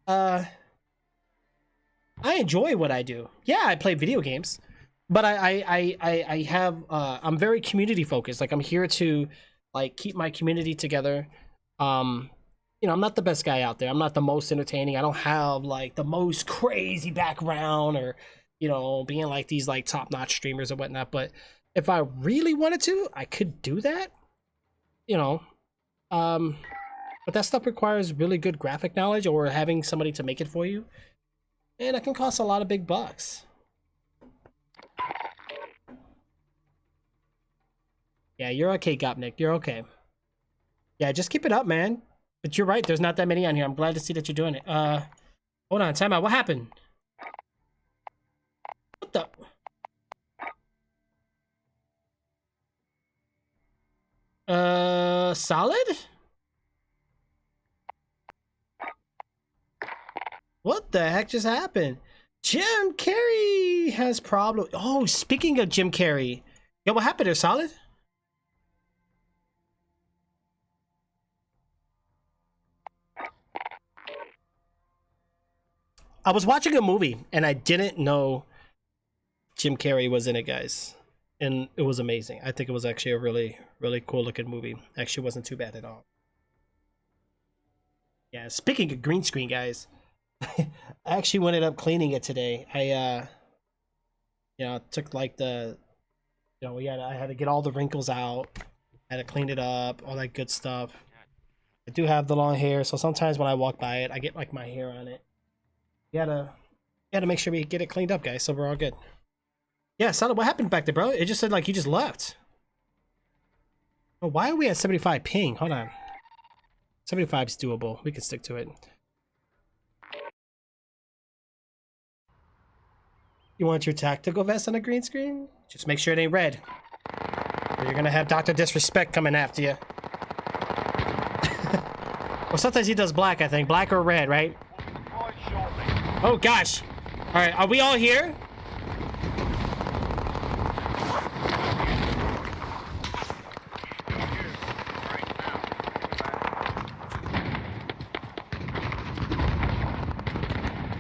Speaker 2: I enjoy what I do. Yeah, I play video games, but I have I'm very community focused. Like I'm here to like keep my community together. You know, I'm not the best guy out there. I'm not the most entertaining. I don't have like the most crazy background or, you know, being like these like top-notch streamers or whatnot. But if I really wanted to, I could do that. You know, but that stuff requires really good graphic knowledge or having somebody to make it for you. And it can cost a lot of big bucks. Yeah, you're okay, Gopnik. You're okay. Yeah, just keep it up, man. But you're right, there's not that many on here. I'm glad to see that you're doing it. Hold on, time out. What happened? What the? Solid? What the heck just happened? Jim Carrey has problems. Oh, speaking of Jim Carrey. Yo, what happened there, Solid? I was watching a movie and I didn't know Jim Carrey was in it, guys. And it was amazing. I think it was actually a really, really cool looking movie. Actually wasn't too bad at all. Yeah, speaking of green screen, guys. I actually ended up cleaning it today. I you know, took like the, you know, I had to get all the wrinkles out. I had to clean it up, all that good stuff. I do have the long hair, so sometimes when I walk by it, I get like my hair on it. You gotta make sure we get it cleaned up, guys, so we're all good. Yeah, Solid, what happened back there, bro? It just said like you just left. Oh, why are we at 75 ping? Hold on. 75 is doable. We can stick to it. You want your tactical vest on a green screen? Just make sure it ain't red. Or you're gonna have Dr. Disrespect coming after you. Well, sometimes he does black, I think. Black or red, right? Oh, gosh. All right, are we all here?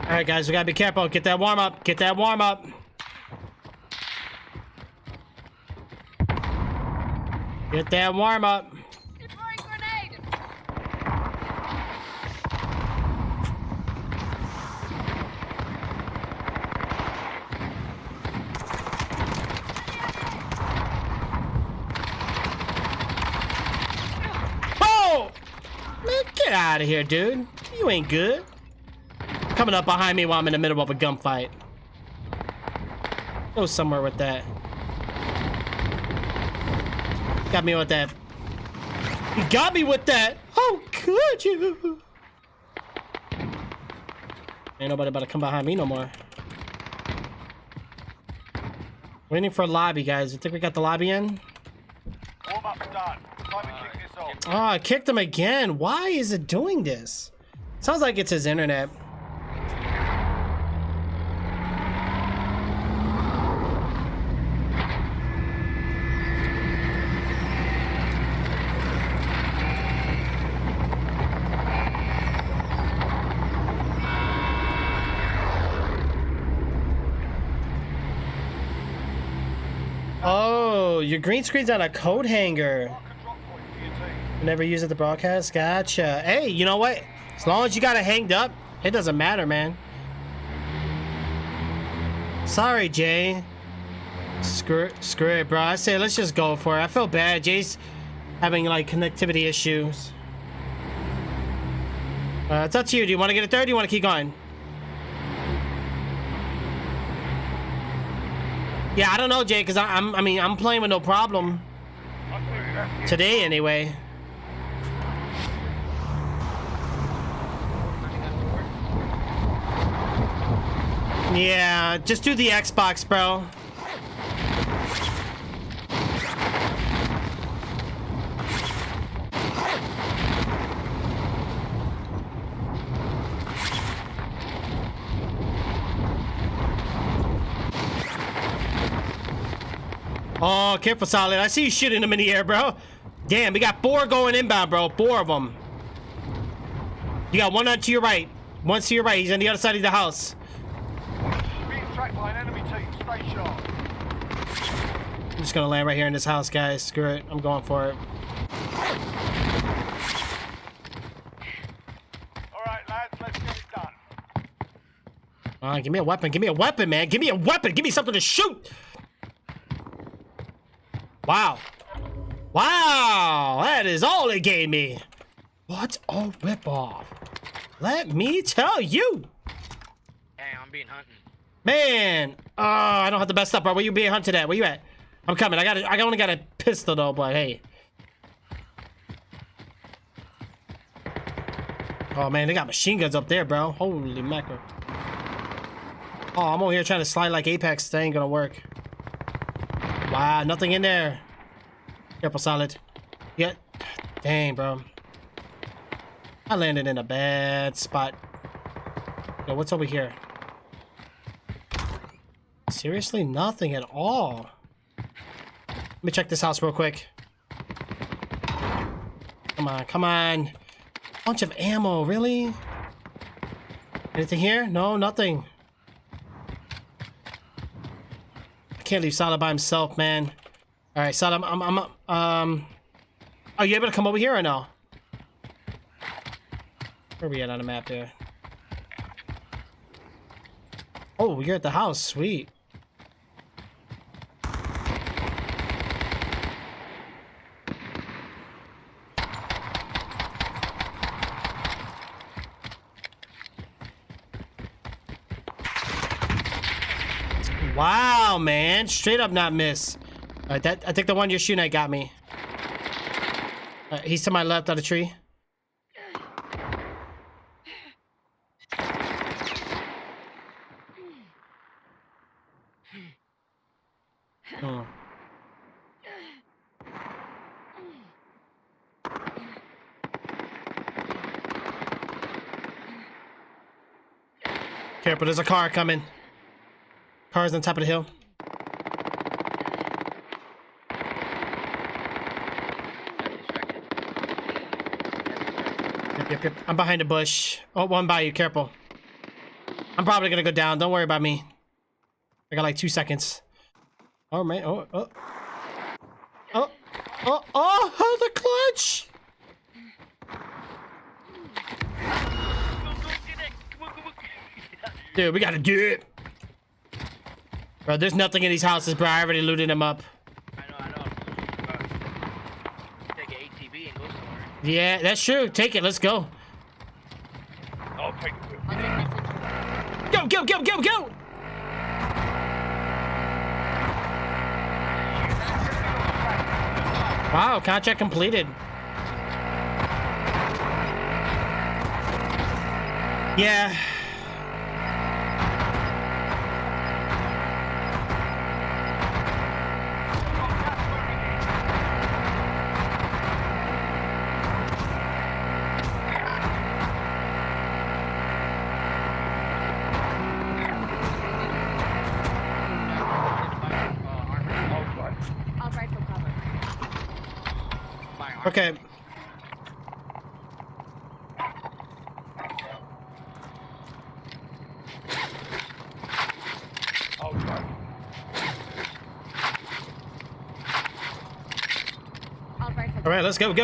Speaker 2: All right, guys, we gotta be careful. Get that warm up. Get that warm up. Get that warm up.
Speaker 7: Throwing grenade.
Speaker 2: Oh! Man, get out of here, dude. You ain't good. Coming up behind me while I'm in the middle of a gunfight. Go somewhere with that. Got me with that. You got me with that. How could you? Ain't nobody about to come behind me no more. Waiting for a lobby, guys. You think we got the lobby in?
Speaker 6: Warm up's done. Time to kick this off.
Speaker 2: Oh, I kicked him again. Why is it doing this? Sounds like it's his internet. Oh, your green screen's on a coat hanger.
Speaker 6: Mark a drop point for your team.
Speaker 2: Never use it to broadcast. Gotcha. Hey, you know what? As long as you got it hanged up, it doesn't matter, man. Sorry, Jay. Screw it, bro. I say let's just go for it. I feel bad. Jay's having like connectivity issues. It's up to you. Do you want to get it there? Or do you want to keep going? Yeah, I don't know, Jay, because I'm playing with no problem today anyway. Yeah, just do the Xbox, bro. Oh, careful, Solid. I see you shooting them in the air, bro. Damn, we got 4 going inbound, bro. 4 of them. You got one on to your right. One to your right. He's on the other side of the house.
Speaker 6: Being tracked by an enemy team. Stay sharp.
Speaker 2: I'm just gonna land right here in this house, guys. Screw it. I'm going for it.
Speaker 6: All right, lads. Let's get it done.
Speaker 2: Give me a weapon. Give me a weapon, man. Give me a weapon. Give me something to shoot. Wow. Wow. That is all it gave me. What a ripoff. Let me tell you.
Speaker 5: Hey, I'm being hunted.
Speaker 2: Man. Oh, I don't have the best stuff, bro. Where you being hunted at? Where you at? I'm coming. I only got a pistol, though, but hey. Oh, man. They got machine guns up there, bro. Holy mackerel. Oh, I'm over here trying to slide like Apex. That ain't gonna work. Wow, nothing in there. Careful, Solid. Yeah. Dang, bro. I landed in a bad spot. Yo, what's over here? Seriously? Nothing at all. Let me check this house real quick. Come on, come on. Bunch of ammo, really? Anything here? No, nothing. I can't leave Solid by himself, man. All right, Solid, are you able to come over here or no? Where are we at on the map there? Oh, you're at the house. Sweet. Wow, man. Straight up not miss. All right, I think the one you're shooting at got me. He's to my left on the tree. Hmm. Careful, there's a car coming. Car's on top of the hill. Yep. I'm behind a bush. Oh, one by you. Careful. I'm probably gonna go down. Don't worry about me. I got like 2 seconds. Oh, man. Oh. Oh, the clutch!
Speaker 5: Go, get it. Come on.
Speaker 2: Dude, we gotta do it. Bro, there's nothing in these houses, bro. I already looted them up.
Speaker 5: I know. Take an ATV and go somewhere.
Speaker 2: Yeah, that's true. Take it. Let's go.
Speaker 6: I'll take the wheel.
Speaker 2: Go! Wow, contract completed. Yeah.
Speaker 7: I'll ride for cover.
Speaker 2: Okay.
Speaker 6: I'll drive.
Speaker 7: I'll ride for
Speaker 2: All right, let's go. All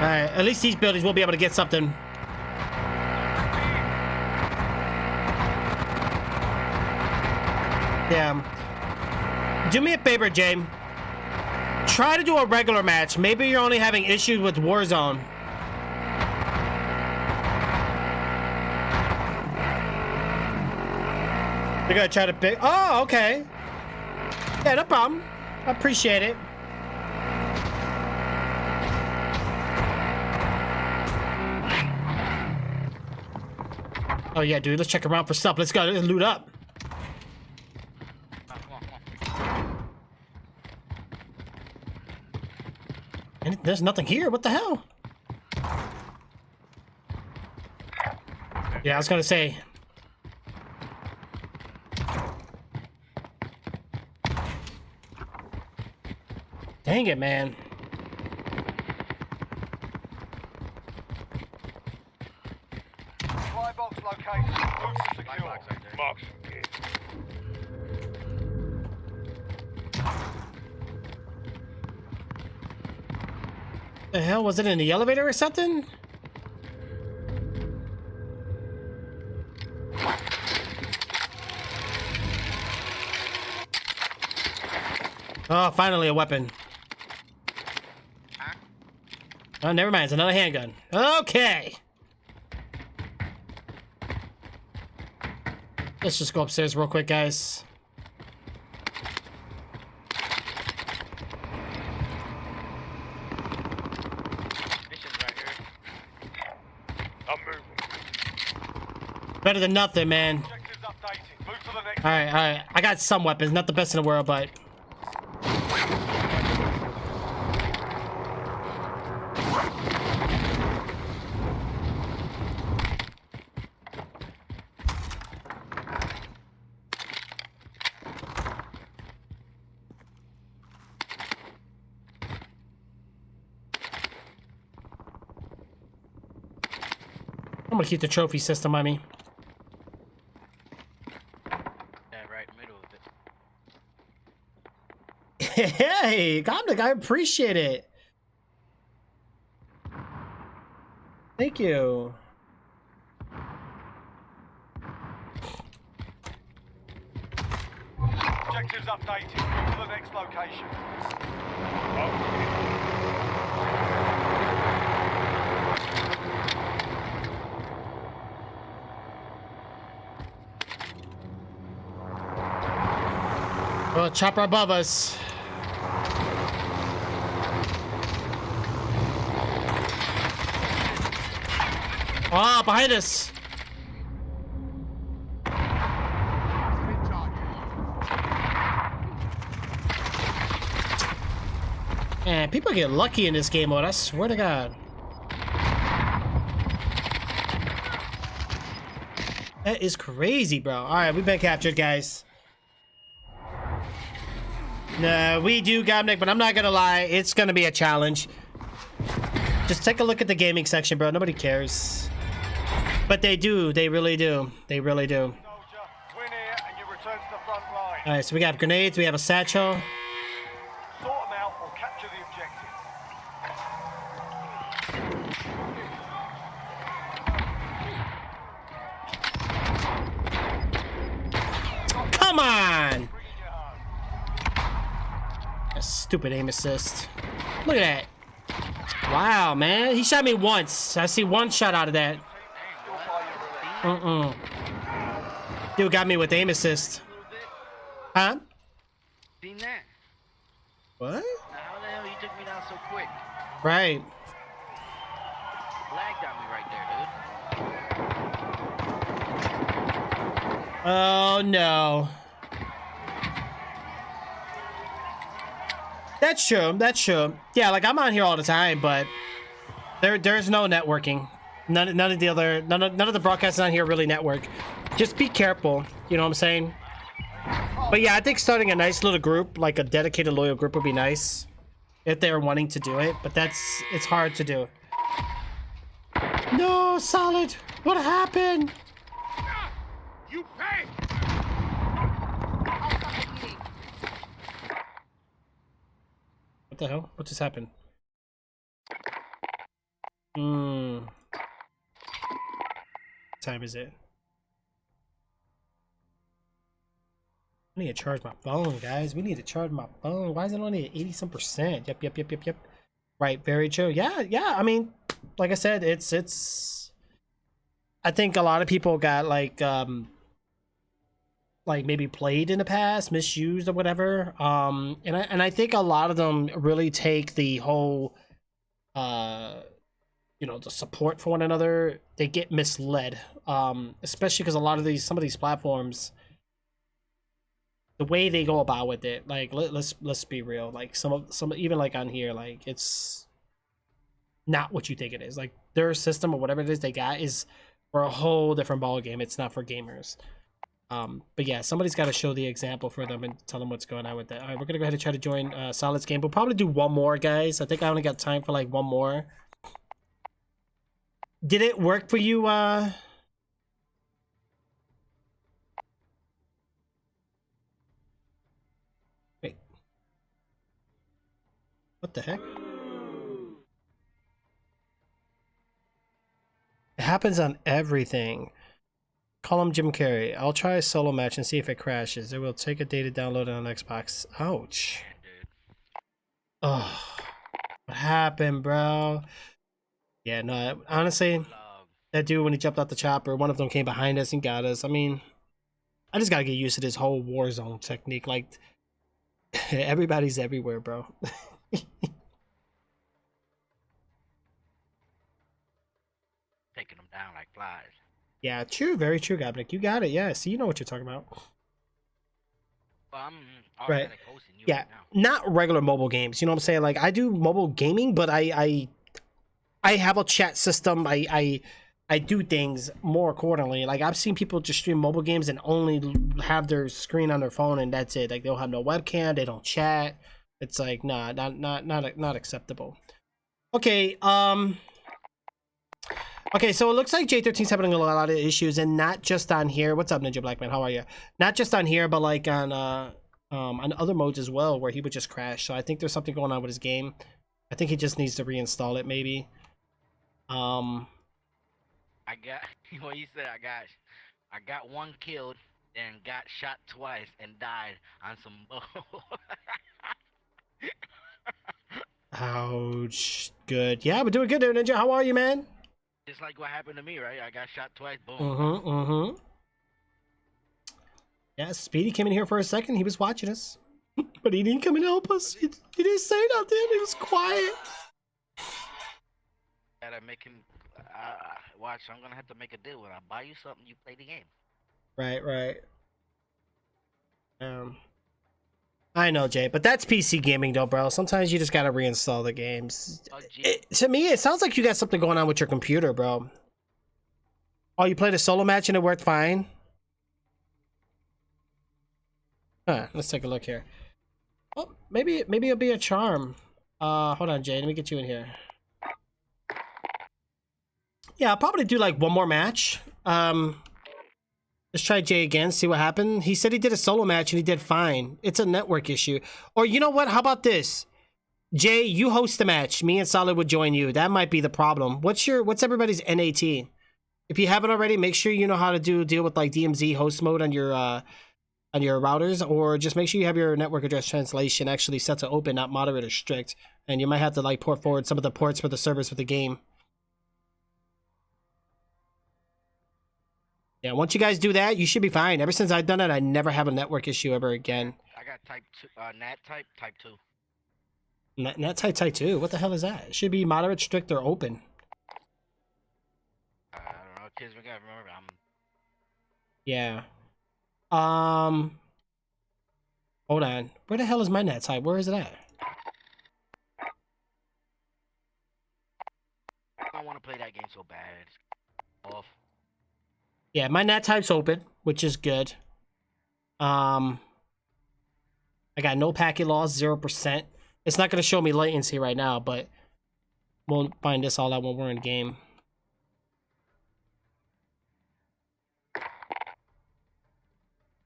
Speaker 2: right, at least these buildings will be able to get something. Yeah. Do me a favor, James. Try to do a regular match. Maybe you're only having issues with Warzone. They're gonna try to pick. Oh, okay. Yeah, no problem. I appreciate it. Oh yeah, dude. Let's check around for stuff. Let's go. Let's loot up.
Speaker 5: Come on.
Speaker 2: And there's nothing here. What the hell? Yeah, I was gonna say. Dang it, man.
Speaker 6: Supply box located. Routes are secure.
Speaker 5: Box right there.
Speaker 6: Box.
Speaker 2: The hell was it in the elevator or something? Oh, finally a weapon. Oh, never mind. It's another handgun. Okay. Let's just go upstairs real quick, guys.
Speaker 5: Mission's right here.
Speaker 6: I'm moving.
Speaker 2: Better than nothing, man.
Speaker 6: Objectives updated. Move to the next.
Speaker 2: All right. I got some weapons. Not the best in the world, but... I'm gonna keep the trophy system on me.
Speaker 5: Yeah, right middle of it.
Speaker 2: Hey, Goblik, I appreciate it. Thank you.
Speaker 6: Objectives updated. Move to the next location.
Speaker 2: Oh, chopper above us. Oh, behind us. Man, people get lucky in this game mode, I swear to God. That is crazy, bro. Alright, we've been captured, guys. No, we do, Gobnik, but I'm not gonna lie, it's gonna be a challenge. Just take a look at the gaming section, bro. Nobody cares. But they do. They really do. They really do.
Speaker 6: Soldier, win here and you return to the front line.
Speaker 2: All right, so we got grenades. We have a satchel.
Speaker 6: Sort them out or capture the objective.
Speaker 2: Come on!
Speaker 6: Bringing you home.
Speaker 2: A stupid aim assist. Look at that. Wow, man. He shot me once. I see one shot out of that.
Speaker 6: Still by your release.
Speaker 2: Dude got me with aim assist. Huh?
Speaker 5: Seen that?
Speaker 2: What?
Speaker 5: Now, how the hell you took me down so quick?
Speaker 2: Right.
Speaker 5: Lagged on me right there, dude.
Speaker 2: Oh, no. That's true. That's true. Yeah, like I'm on here all the time, but there's no networking. None of the broadcasts on here really network. Just be careful. You know what I'm saying? But yeah, I think starting a nice little group, like a dedicated loyal group, would be nice if they were wanting to do it. But it's hard to do. No, Solid. What happened?
Speaker 6: You pay!
Speaker 7: I'll stop the meeting.
Speaker 2: What the hell? What just happened? What time is it? I need to charge my phone, guys. We need to charge my phone. Why is it only at 80-some%? Yep. Right, very true. Yeah. I mean, like I said, it's. I think a lot of people got like maybe played in the past, misused or whatever. And I think a lot of them really take the whole, the support for one another. They get misled, especially because some of these platforms, the way they go about with it, like let's be real, like some even like on here, like it's not what you think it is. Like their system or whatever it is they got is for a whole different ball game. It's not for gamers. But yeah, somebody's got to show the example for them and tell them what's going on with that. All right, we're gonna go ahead and try to join Solid's game. We'll probably do one more, guys. I think I only got time for like one more. Did it work for you? Wait. What the heck? It happens on everything. Call him Jim Carrey. I'll try a solo match and see if it crashes. It will take a day to download it on Xbox. Ouch. Oh, what happened, bro? Yeah, no, honestly, that dude, when he jumped out the chopper, one of them came behind us and got us. I mean, I just gotta get used to this whole Warzone technique. Like, everybody's everywhere, bro.
Speaker 5: Taking them down like flies.
Speaker 2: Yeah, true, very true, Goblik. You got it. Yeah, see, you know what you're talking about.
Speaker 5: Well, I'm
Speaker 2: Right.
Speaker 5: automatic hosting you
Speaker 2: Yeah,
Speaker 5: right now.
Speaker 2: not regular mobile games. You know what I'm saying? Like, I do mobile gaming, but I have a chat system. I do things more accordingly. Like, I've seen people just stream mobile games and only have their screen on their phone, and that's it. Like, they'll have no webcam. They don't chat. It's like, nah, not acceptable. Okay, okay, so it looks like J13's having a lot of issues, and not just on here. What's up, Ninja Blackman? How are you? Not just on here, but like on other modes as well, where he would just crash. So I think there's something going on with his game. I think he just needs to reinstall it, maybe.
Speaker 5: I got what you said. I got one killed, then got shot twice and died on some bull.
Speaker 2: Ouch. Good. Yeah, we're doing good there, Ninja. How are you, man?
Speaker 5: Just like what happened to me, right? I got shot twice. Boom.
Speaker 2: Mm-hmm. Yeah, Speedy came in here for a second. He was watching us, but he didn't come and help us. He didn't say nothing. He was quiet.
Speaker 5: Gotta make him watch. I'm gonna have to make a deal with him. I'll buy you something. You play the game.
Speaker 2: Right. I know, Jay, but that's PC gaming, though, bro. Sometimes you just gotta reinstall the games.
Speaker 5: Oh, gee.
Speaker 2: To me, it sounds like you got something going on with your computer, bro. Oh, you played a solo match and it worked fine? Huh, let's take a look here. Oh, maybe it'll be a charm. Hold on, Jay. Let me get you in here. Yeah, I'll probably do like one more match. Let's try Jay again, see what happened. He said he did a solo match and he did fine. It's a network issue. Or you know what? How about this? Jay, you host the match. Me and Solid would join you. That might be the problem. What's everybody's NAT? If you haven't already, make sure you know how to deal with like DMZ host mode on your routers, or just make sure you have your network address translation actually set to open, not moderate or strict. And you might have to like port forward some of the ports for the servers for the game. Yeah, once you guys do that, you should be fine. Ever since I've done it, I never have a network issue ever again.
Speaker 5: I got type 2, NAT type 2.
Speaker 2: NAT type 2? What the hell is that? It should be moderate, strict, or open.
Speaker 5: I don't know, kids, we gotta remember,
Speaker 2: Yeah. Hold on. Where the hell is my NAT type? Where is it at?
Speaker 5: I don't want to play that game so bad. It's off.
Speaker 2: Yeah, my NAT type's open, which is good. I got no packet loss, 0%. It's not going to show me latency right now, but we'll find this all out when we're in game.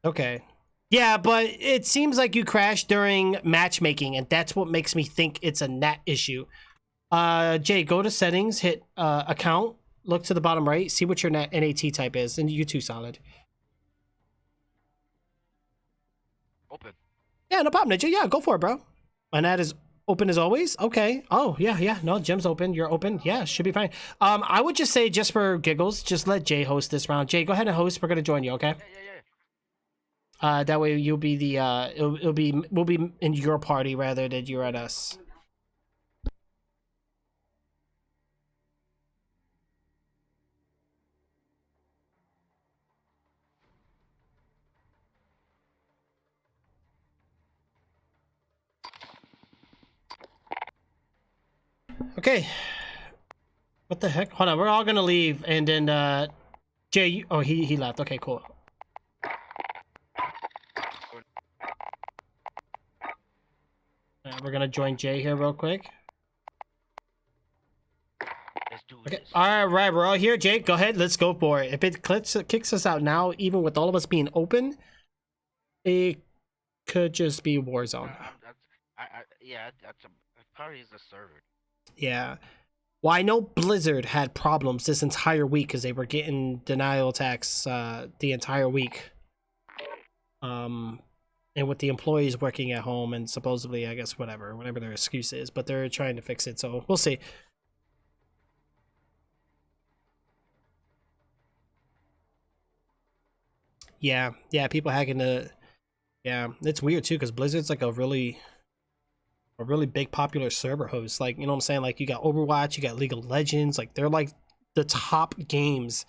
Speaker 2: Okay. Yeah, but it seems like you crashed during matchmaking, and that's what makes me think it's a NAT issue. Jay, go to settings, hit account, look to the bottom right, see what your NAT type is, and you too, Solid.
Speaker 5: Open.
Speaker 2: Yeah, no problem, Ninja. Yeah, go for it, bro. My NAT is open as always. Okay. Oh, yeah. No, Jim's open. You're open. Yeah, should be fine. I would just say, just for giggles, just let Jay host this round. Jay, go ahead and host. We're gonna join you, okay?
Speaker 5: Yeah.
Speaker 2: That way you'll be the we'll be in your party rather than you're at us. Okay. What the heck? Hold on, we're all gonna leave, and then Jay. Oh, he left. Okay, cool. We're gonna join Jay here real quick.
Speaker 5: Let's do
Speaker 2: Okay.
Speaker 5: this.
Speaker 2: All right, we're all here. Jake, go ahead. Let's go for it. If it kicks us out now, even with all of us being open, it could just be Warzone.
Speaker 5: That's probably is a server.
Speaker 2: Yeah. Well, I know Blizzard had problems this entire week because they were getting denial attacks the entire week. And with the employees working at home and supposedly, I guess, whatever their excuse is, but they're trying to fix it, so we'll see. Yeah, people hacking the... Yeah, it's weird too because Blizzard's like a really big popular server host. Like, you know what I'm saying? Like, you got Overwatch, you got League of Legends. Like, they're like the top games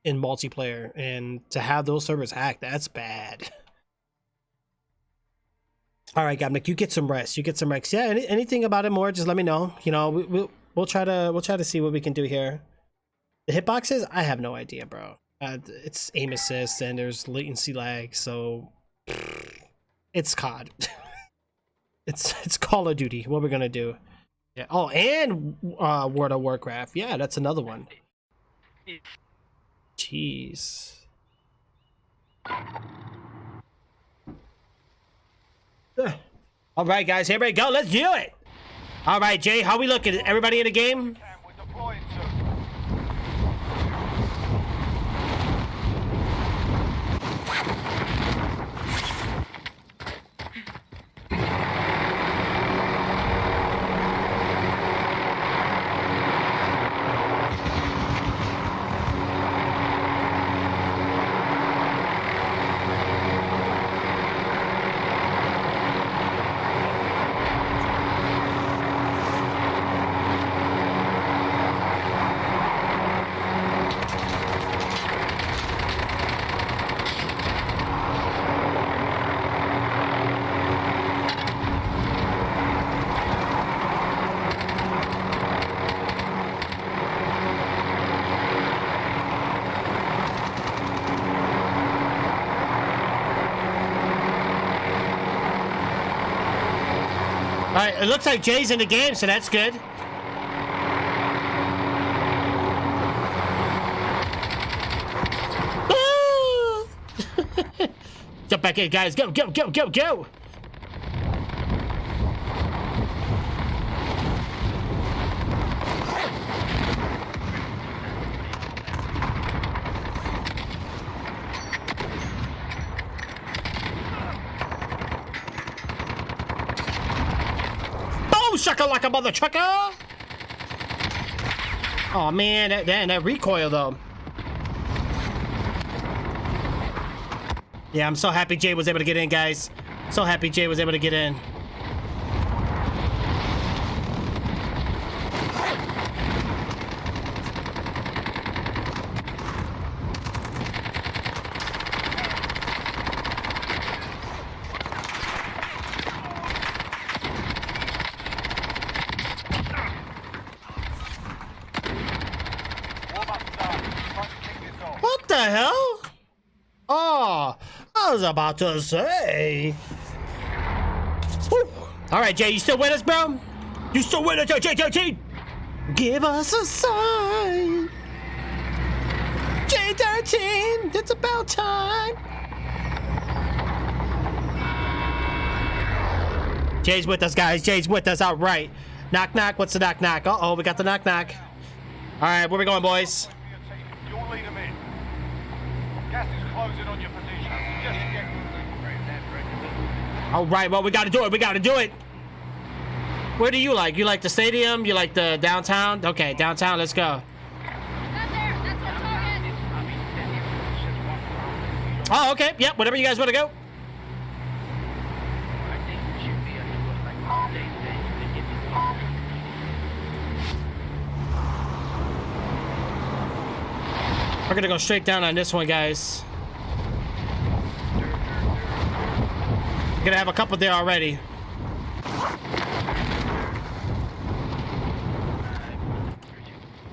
Speaker 2: in multiplayer, and to have those servers hacked, that's bad. All right, Gabnick, you get some rest. Yeah, anything about it more, just let me know. You know, we'll try to see what we can do here. The hitboxes, I have no idea, bro. It's aim assist and there's latency lag, so it's COD. it's Call of Duty. What we're gonna do? Yeah. Oh, and World of Warcraft. Yeah, that's another one. Jeez. All right, guys, here we go. Let's do it. All right, Jay, how we looking? Everybody in the game?
Speaker 6: We're deploying to.
Speaker 2: All right, it looks like Jay's in the game, so that's good. Ah! jump back in, guys. Go, go, go, go, go. Boom, shakalaka, mother trucker. Oh man, that recoil though. Yeah, I'm so happy Jay was able to get in, guys. So happy Jay was able to get in. What the hell? Oh, I was about to say. Woo. All right, Jay, you still with us, bro? You still with us, Jay? Give us a sign. J13, it's about time. Jay's with us, guys. Jay's with us outright. Knock, knock. What's the knock, knock? Uh-oh, we got the knock, knock. All right, where we going, boys?
Speaker 6: You'll lead them in. Gas is closing on your position. I suggest you get...
Speaker 2: All right, well, we got to do it. We got to do it. Where do you like? You like the stadium? You like the downtown? Okay, downtown. Let's go.
Speaker 7: Not there. That's our target.
Speaker 2: Oh, okay. Yep, whatever you guys want to go.
Speaker 5: I think it should be like all day today. They get this far.
Speaker 2: We're going to go straight down on this one, guys. We're going to have a couple there already.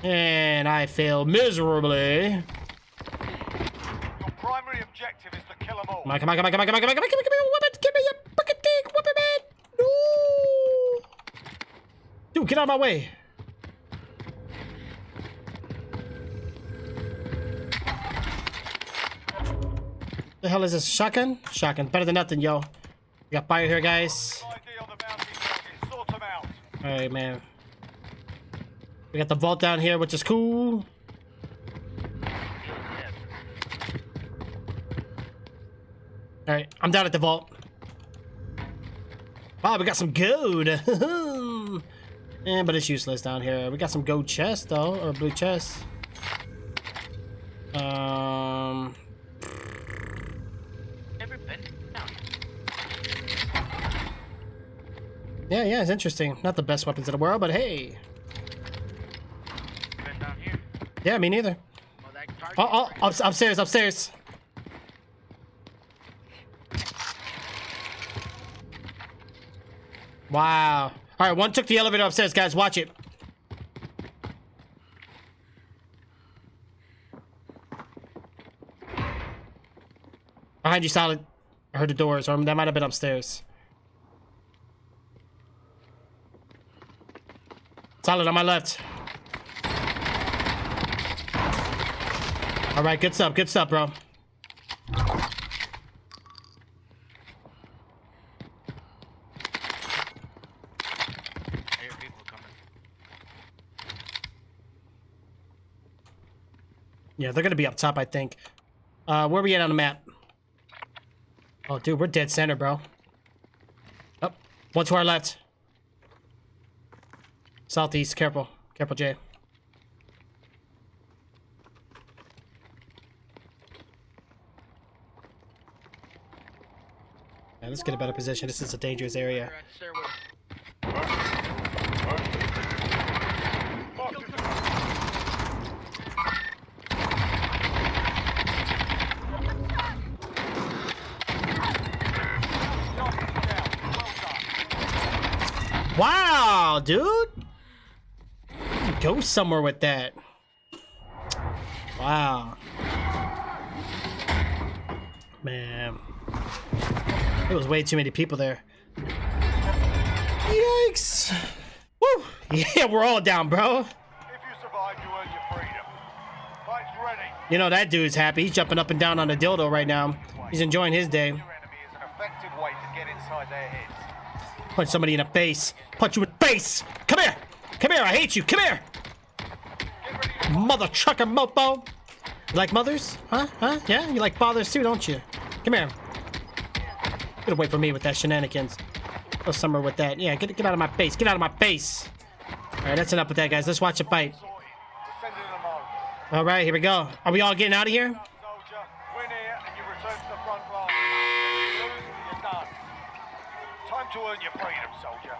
Speaker 2: And I fail miserably.
Speaker 6: Your primary objective is to kill them all.
Speaker 2: Come on, come on, come on, come on, come on, come on, come on, come on, whoop it, give me a fucking dick, whoop it, man. No. Dude, get out of my way. The hell is this? Shotgun? Shotgun. Better than nothing, yo. We got fire here, guys.
Speaker 6: ID on the bounty target. Sort them out.
Speaker 2: Alright, man. We got the vault down here, which is cool. Alright, I'm down at the vault. Wow, we got some gold. But it's useless down here. We got some gold chest, though. Or blue chest. Yeah, it's interesting. Not the best weapons in the world, but hey.
Speaker 5: Been down here.
Speaker 2: Yeah, me neither.
Speaker 5: Oh, that target
Speaker 2: Upstairs, upstairs. Wow. All right, one took the elevator upstairs, guys. Watch it. Behind you, solid. I heard the doors, or that might have been upstairs. Solid on my left. All right, good stuff, bro.
Speaker 5: I hear people coming.
Speaker 2: Yeah, they're gonna be up top, I think. Where are we at on the map? Oh, dude, we're dead center, bro. Oh, one to our left. Southeast, careful. Careful, Jay. Yeah, let's get a better position. This is a dangerous area.
Speaker 5: We're at the stairwell.
Speaker 2: Wow, dude. Go somewhere with that. Wow. Man. There was way too many people there. Yikes. Woo. Yeah, we're all down, bro.
Speaker 6: If you survive, you earn your freedom. Fight's ready.
Speaker 2: You know, that dude's happy. He's jumping up and down on the dildo right now. He's enjoying his day.
Speaker 6: Your enemy. inside their heads.
Speaker 2: Punch somebody in the face. Punch you in the face. Come here. Come here. I hate you. Come here. Mother trucker mopo. You like mothers? Huh? Huh? Yeah? You like fathers too, don't you? Come here. Get away from me with that shenanigans. Go somewhere with that. Yeah, get out of my face. Get out of my face. Alright, that's enough with that, guys. Let's watch a fight.
Speaker 6: Sorted. We're sending them home.
Speaker 2: Alright, here we go. Are we all getting out of here?
Speaker 6: Soldier, win here and you return to the front line. If you lose, you're done. Time to earn your freedom, soldier.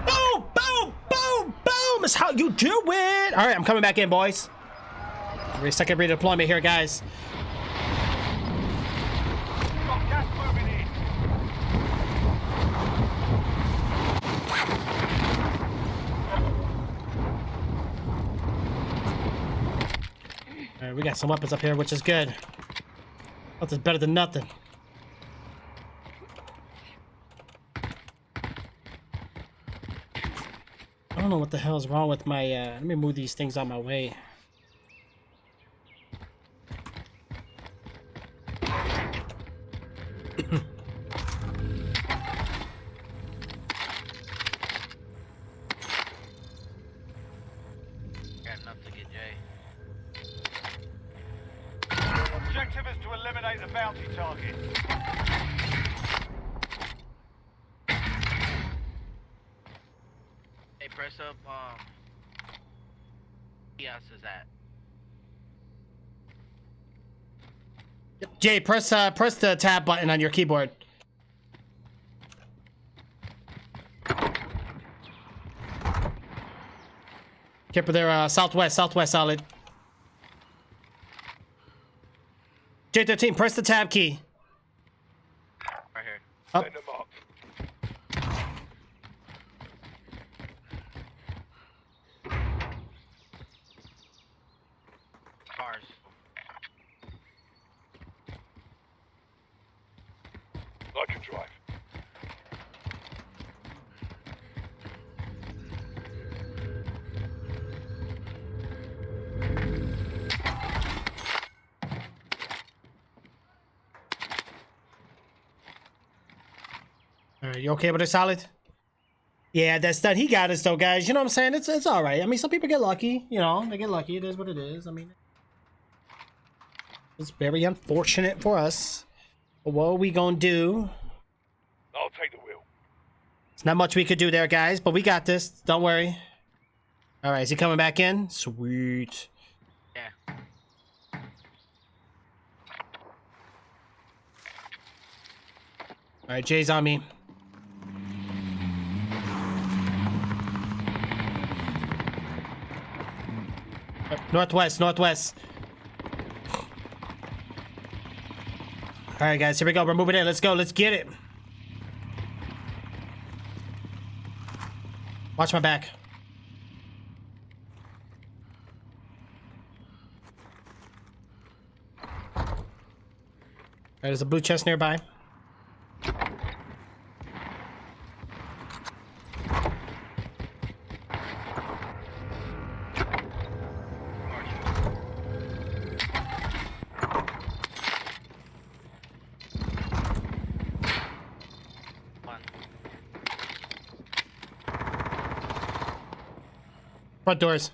Speaker 2: Boom! Boom! Boom! Boom! That's how you do it! Alright, I'm coming back in, boys. Second redeployment here, guys.
Speaker 6: Got gas moving in.
Speaker 2: Alright, we got some weapons up here, which is good. Nothing's better than nothing. I don't know what the hell is wrong with my, let me move these things out my way.
Speaker 5: Got enough to get Jay.
Speaker 6: Objective is to eliminate the bounty target.
Speaker 5: Hey, press up, Kios is at.
Speaker 2: Jay, press the tab button on your keyboard. Kipper there, southwest, solid. J13, press the tab key.
Speaker 5: Right here.
Speaker 2: Up.
Speaker 6: Send them up.
Speaker 5: Cars.
Speaker 6: I can drive.
Speaker 2: Alright, you okay with it, solid? Yeah, that's done. He got us though, guys. You know what I'm saying? It's alright. I mean, some people get lucky, you know, they get lucky. It is what it is. I mean, it's very unfortunate for us. But what are we gonna do?
Speaker 6: I'll take the wheel.
Speaker 2: There's not much we could do there, guys, but we got this. Don't worry. Alright, is he coming back in? Sweet.
Speaker 5: Yeah.
Speaker 2: Alright, Jay's on me. Northwest. Alright, guys, here we go. We're moving in. Let's go. Let's get it. Watch my back. Alright, there's a blue chest nearby. Front doors.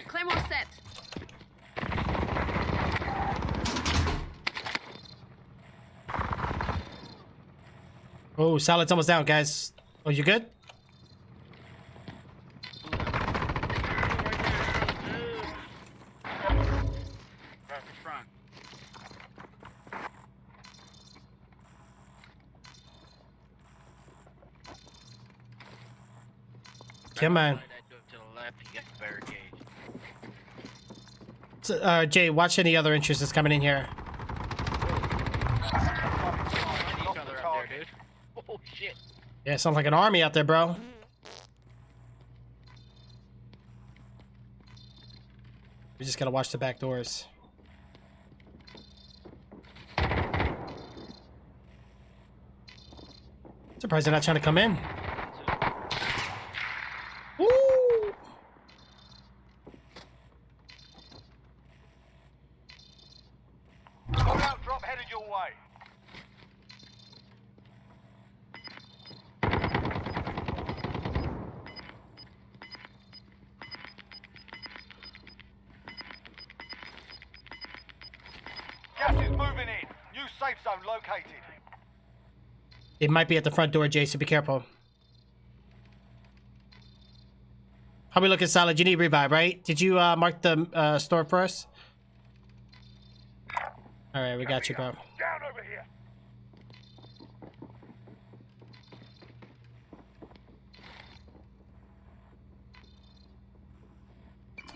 Speaker 7: Claymore set.
Speaker 2: Oh, solid's almost down, guys. Oh, you good?
Speaker 5: Right in front.
Speaker 2: Come on.
Speaker 5: That door to the left, you got the barricade.
Speaker 2: So, Jay, watch any other interests that's coming in here.
Speaker 5: Each other up there, dude. Oh shit.
Speaker 2: Yeah, sounds like an army out there, bro. We just gotta watch the back doors. Surprised they're not trying to come in. Woo!
Speaker 6: way. Gas is moving in. New safe zone located.
Speaker 2: It might be at the front door, Jason. Be careful. How we looking, Solid? You need revive, right? Did you mark the store for us? All right, we got you, bro.
Speaker 6: Down over here.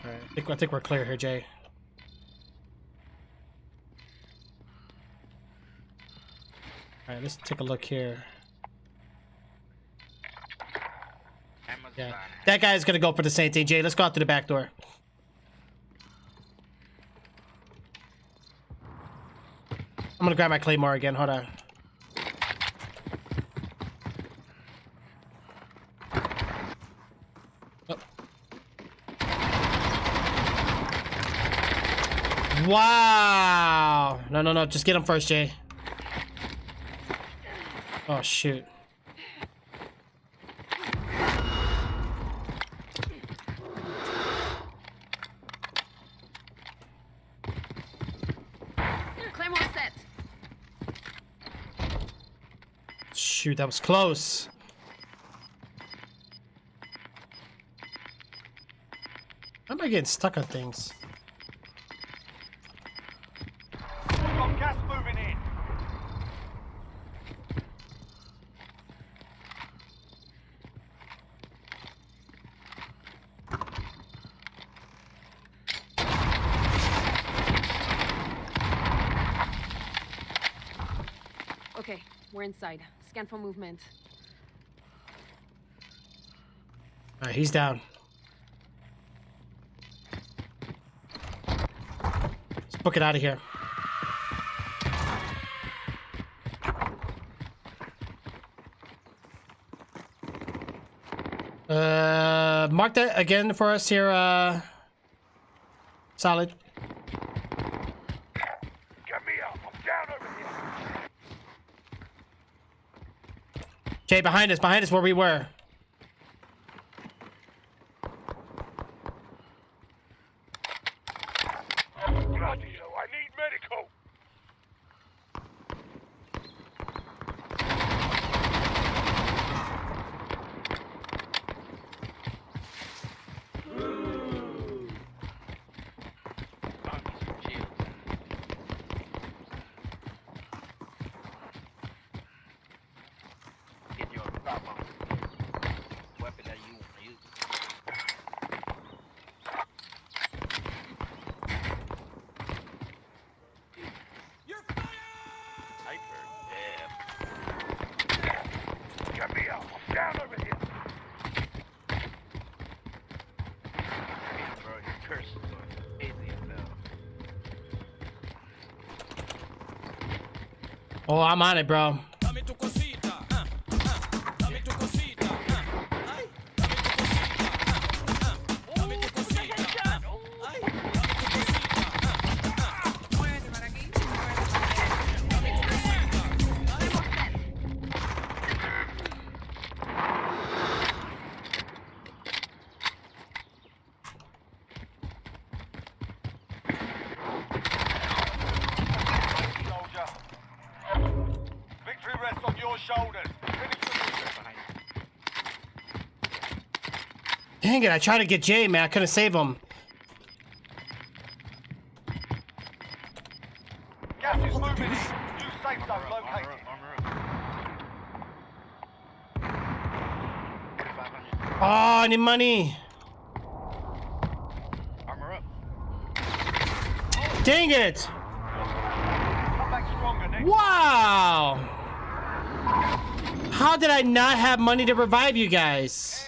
Speaker 2: All right, I think we're clear here, Jay. All right, let's take a look here. Yeah, that guy's gonna go for the same thing, Jay. Let's go out through the back door. I'm gonna grab my claymore again. Hold on. Oh. Wow! No. Just get him first, Jay. Oh shoot.
Speaker 7: Claymore set.
Speaker 2: Shoot, that was close. How am I getting stuck on things?
Speaker 6: We've got gas moving in.
Speaker 7: Okay, we're inside. Scan for movement.
Speaker 2: All right, he's down. Let's book it out of here. Mark that again for us here, Solid.
Speaker 6: Get me up. I'm down over here.
Speaker 2: Jay, behind us where we were.
Speaker 6: Bloody hell, I need medical.
Speaker 5: Get your weapon that you use. Sniper, yeah.
Speaker 6: Get me up. I'm down over here.
Speaker 5: Bro, your curse is crazy as hell.
Speaker 2: Oh, I'm on it, bro.
Speaker 6: Soldier. Victory rests on your shoulders. Finish the mission.
Speaker 2: Dang it, I tried to get Jay, man. I couldn't save him.
Speaker 6: Gas is moving in. New safe zone located.
Speaker 5: Armor up. 500.
Speaker 2: Oh, I need money.
Speaker 5: Armor up.
Speaker 2: Dang it.
Speaker 6: Come back stronger next.
Speaker 2: Wow. How did I not have money to revive you guys?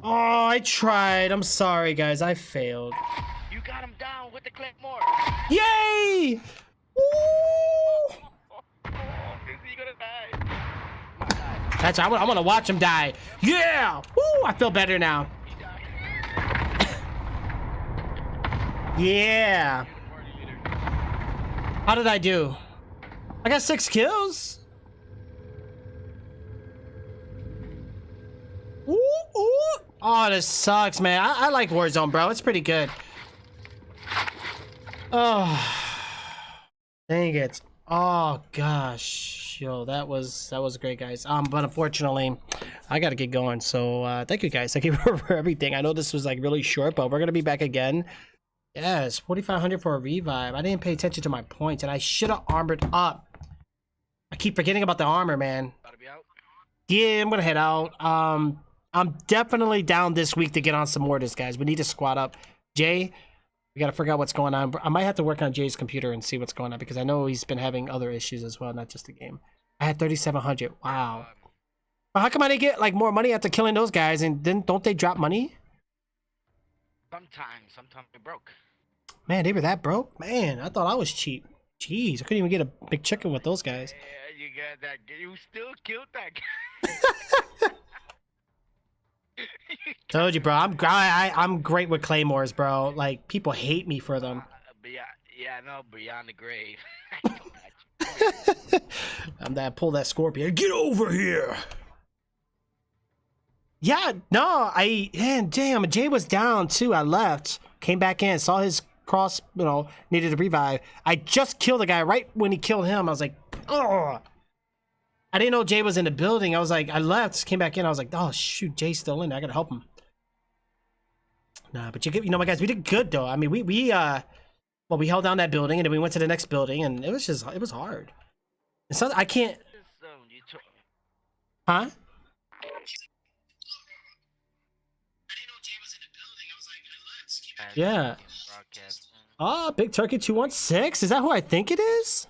Speaker 2: Oh, I tried. I'm sorry, guys. I failed.
Speaker 5: You got him down with the claymore.
Speaker 2: Yay! Woo!
Speaker 5: Is he gonna die?
Speaker 2: That's I want to watch him die. Yeah! Woo! I feel better now.
Speaker 5: He died.
Speaker 2: Yeah.
Speaker 5: Party leader.
Speaker 2: How did I do? I got 6 kills. Ooh, ooh. Oh, this sucks, man. I like Warzone, bro. It's pretty good. Oh, dang it. Oh gosh, yo, that was great, guys. But unfortunately, I gotta get going. So thank you guys. Thank you for everything. I know this was like really short, but we're gonna be back again. Yes, 4,500 for a revive. I didn't pay attention to my points, and I should have armored up. I keep forgetting about the armor, man. Yeah, I'm gonna head out. I'm definitely down this week to get on some mortars, guys. We need to squad up. Jay, we gotta figure out what's going on. I might have to work on Jay's computer and see what's going on because I know he's been having other issues as well, not just the game. I had 3,700. Wow. But how come I didn't get like more money after killing those guys? And then don't they drop money?
Speaker 5: Sometimes they broke.
Speaker 2: Man, they were that broke. Man, I thought I was cheap. Jeez, I couldn't even get a big chicken with those guys.
Speaker 5: Yeah, you got that. You still killed that guy.
Speaker 2: Told you, bro. I'm great with claymores, bro. Like people hate me for them.
Speaker 5: Yeah, I know. Beyond the grave.
Speaker 2: I'm that pull that scorpion. Get over here. Yeah, no, damn, Jay was down too. I left, came back in, saw his cross, needed a revive. I just killed the guy right when he killed him. I was like, oh. I didn't know Jay was in the building. I was like, I left, came back in. I was like, oh shoot, Jay's still in there. I gotta help him. Nah, but my guys, we did good though. I mean, we held down that building and then we went to the next building and it was hard. And so I can't. Huh? Yeah. Oh, Big Turkey 216. Is that who I think it is?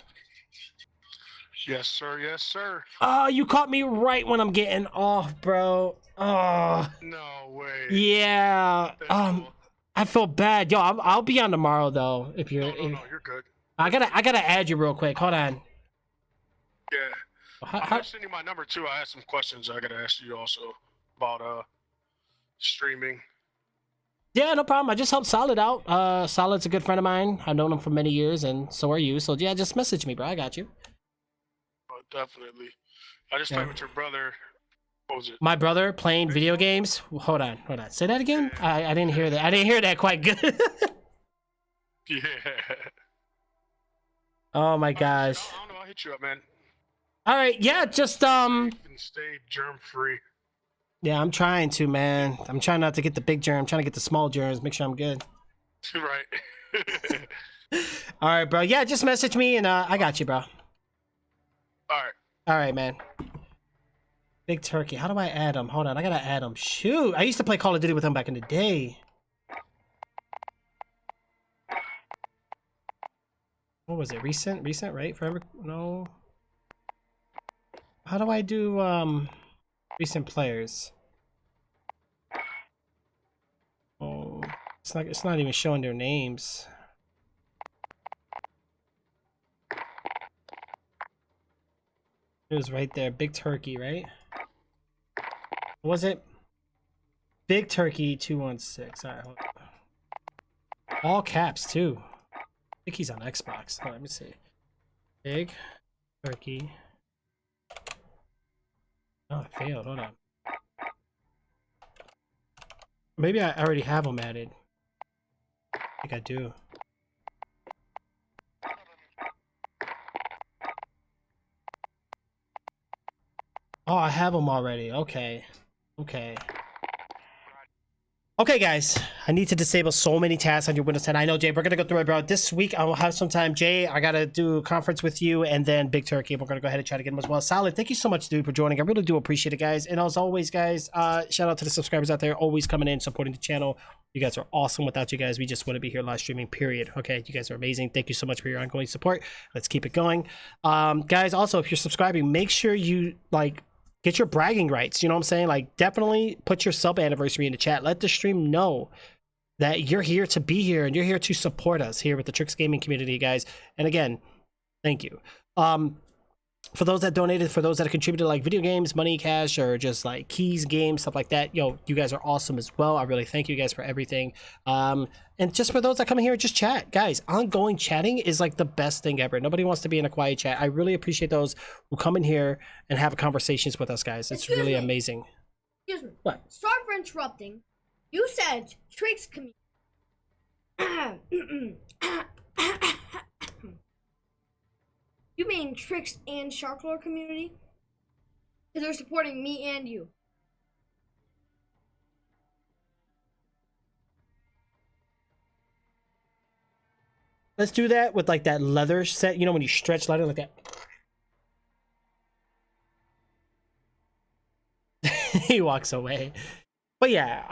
Speaker 1: Yes, sir. Yes, sir.
Speaker 2: Oh, you caught me right when I'm getting off, bro. Oh.
Speaker 1: No way.
Speaker 2: Yeah. I feel bad. Yo, I'll be on tomorrow though. If you're.
Speaker 1: No, you're good.
Speaker 2: I gotta add you real quick. Hold on.
Speaker 1: Yeah.
Speaker 2: How,
Speaker 1: I'm gonna send you my number too. I have some questions I gotta ask you also about streaming.
Speaker 2: Yeah, no problem. I just helped Solid out. Solid's a good friend of mine. I've known him for many years, and so are you. So yeah, just message me, bro. I got you.
Speaker 1: Oh, definitely. I just played with your brother. What was it?
Speaker 2: My brother playing video games. Hold on. Say that again. I didn't hear that. I didn't hear that quite good.
Speaker 1: Yeah.
Speaker 2: Oh my gosh.
Speaker 1: I don't know. I'll hit you up, man.
Speaker 2: All right. Yeah. Just
Speaker 1: You can stay germ free.
Speaker 2: Yeah, I'm trying to, man. I'm trying not to get the big germ. I'm trying to get the small germs. Make sure I'm good.
Speaker 1: Right.
Speaker 2: All right, bro. Yeah, just message me and I got you, bro. All right, man. Big Turkey. How do I add him? Hold on. I gotta add him. Shoot. I used to play Call of Duty with him back in the day. What was it? Recent, right? Forever? No. How do I do recent players? Oh, it's not even showing their names. It was right there. Big Turkey, right? What was it? Big Turkey 216. All right, hold on. All caps too. I think he's on Xbox. Hold on, let me see. Big Turkey. Oh, it failed. Hold on. Maybe I already have him added. I think I do. Oh, I have them already. Okay. Okay, guys. I need to disable so many tasks on your Windows 10. I know, Jay. We're going to go through it, bro. This week, I will have some time. Jay, I got to do a conference with you and then Big Turkey. We're going to go ahead and try to get him as well. Solid. Thank you so much, dude, for joining. I really do appreciate it, guys. And as always, guys, shout out to the subscribers out there. Always coming in, supporting the channel. You guys are awesome. Without you guys, we just want to be here live streaming, period. Okay, you guys are amazing. Thank you so much for your ongoing support. Let's keep it going. Guys, also, if you're subscribing, make sure you, get your bragging rights. You know what I'm saying? Definitely put your sub anniversary in the chat. Let the stream know that you're here to be here and you're here to support us here with the Tricks Gaming community, guys. And again, thank you. For those that donated, for those that contributed like video games, money, cash, or just like keys, games, stuff like that, yo, you guys are awesome as well. I really thank you guys for everything. And just for those that come in here, just chat. Guys, ongoing chatting is like the best thing ever. Nobody wants to be in a quiet chat. I really appreciate those who come in here and have conversations with us, guys. It's
Speaker 8: Excuse
Speaker 2: really
Speaker 8: me.
Speaker 2: amazing.
Speaker 8: Excuse me.
Speaker 2: What?
Speaker 8: Sorry for interrupting. You said Tricks community. You mean Tricks and Sharklore community? Because they're supporting me and you.
Speaker 2: Let's do that with like that leather set. You know when you stretch leather like that. He walks away. But yeah,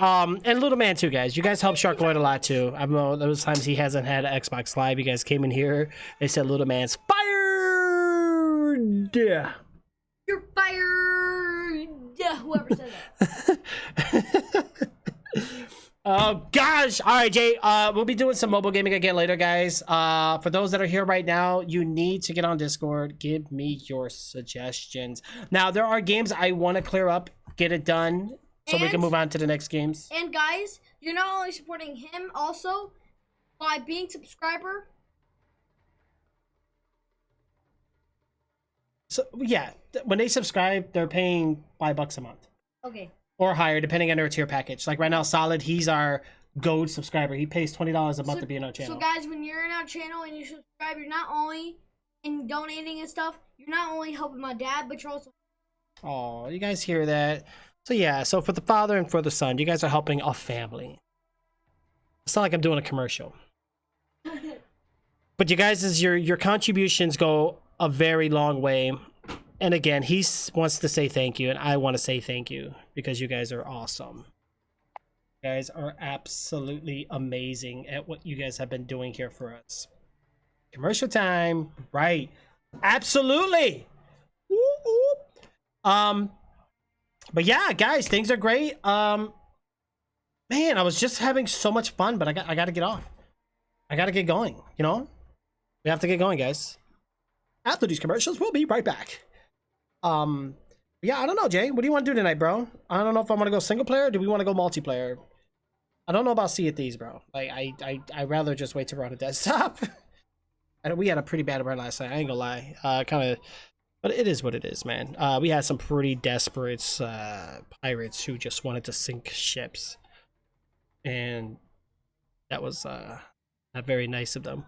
Speaker 2: and Little Man too, guys. You guys help Shark Lloyd a lot too. I know those times he hasn't had an Xbox Live. You guys came in here. They said Little Man's fired.
Speaker 8: You're fired. Yeah, whoever said that.
Speaker 2: Oh gosh. All right, Jay. We'll be doing some mobile gaming again later, guys. For those that are here right now, you need to get on Discord. Give me your suggestions. Now, there are games I want to clear up, get it done, so we can move on to the next games.
Speaker 8: And guys, you're not only supporting him also by being subscriber.
Speaker 2: So yeah, when they subscribe, they're paying $5 a month.
Speaker 8: Okay.
Speaker 2: Or higher, depending on their tier package. Like right now, Solid, he's our GOAT subscriber. He pays $20 a month to be in our channel.
Speaker 8: So guys, when you're in our channel and you subscribe, you're not only in donating and stuff, you're not only helping my dad, but you're also...
Speaker 2: Oh, you guys hear that? So yeah, so for the father and for the son, you guys are helping a family. It's not like I'm doing a commercial. But you guys, your contributions go a very long way. And again, he wants to say thank you, and I want to say thank you because you guys are awesome. You guys are absolutely amazing at what you guys have been doing here for us. Commercial time, right? Absolutely. Woo -woo. But yeah, guys, things are great. Man, I was just having so much fun, but I got to get off. I got to get going. You know, we have to get going, guys. After these commercials, we'll be right back. Yeah, I don't know, Jay. What do you want to do tonight, bro? I don't know if I want to go single player or do we want to go multiplayer? I don't know about Sea of Thieves, bro. Like, I'd rather just wait till we're on a desktop. And we had a pretty bad run last night. I ain't gonna lie. Kind of, but it is what it is, man. We had some pretty desperate pirates who just wanted to sink ships, and that was not very nice of them.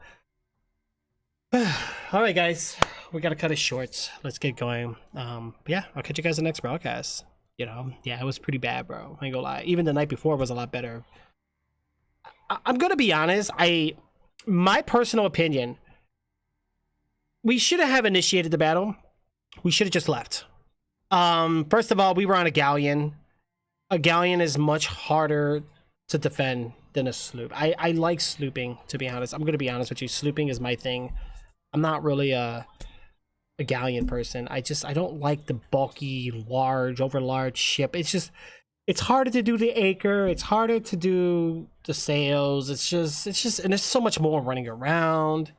Speaker 2: All right, guys, we gotta cut it short. Let's get going. Yeah, I'll catch you guys in the next broadcast. You know, yeah, it was pretty bad, bro. I ain't gonna lie. Even the night before was a lot better. I'm gonna be honest. My personal opinion, we should have initiated the battle. We should have just left. First of all, we were on a galleon. A galleon is much harder to defend than a sloop. I like slooping, to be honest. I'm gonna be honest with you. Slooping is my thing. I'm not really a galleon person. I don't like the bulky, over large ship. It's harder to do the anchor. It's harder to do the sails. It's just, and there's so much more running around.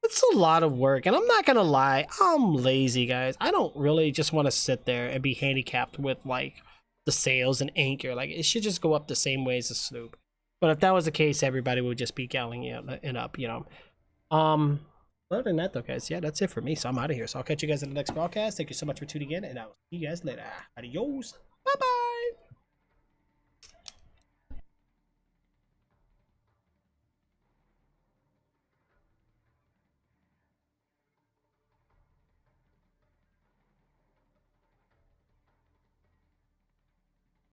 Speaker 2: It's a lot of work, and I'm not gonna lie, I'm lazy, guys. I don't really just want to sit there and be handicapped with like the sails and anchor. Like, it should just go up the same way as a sloop. But if that was the case, everybody would just be galleoning up, you know. Other than that, though, guys, yeah, that's it for me. So I'm out of here. So I'll catch you guys in the next broadcast. Thank you so much for tuning in, and I will see you guys later. Adios. Bye-bye.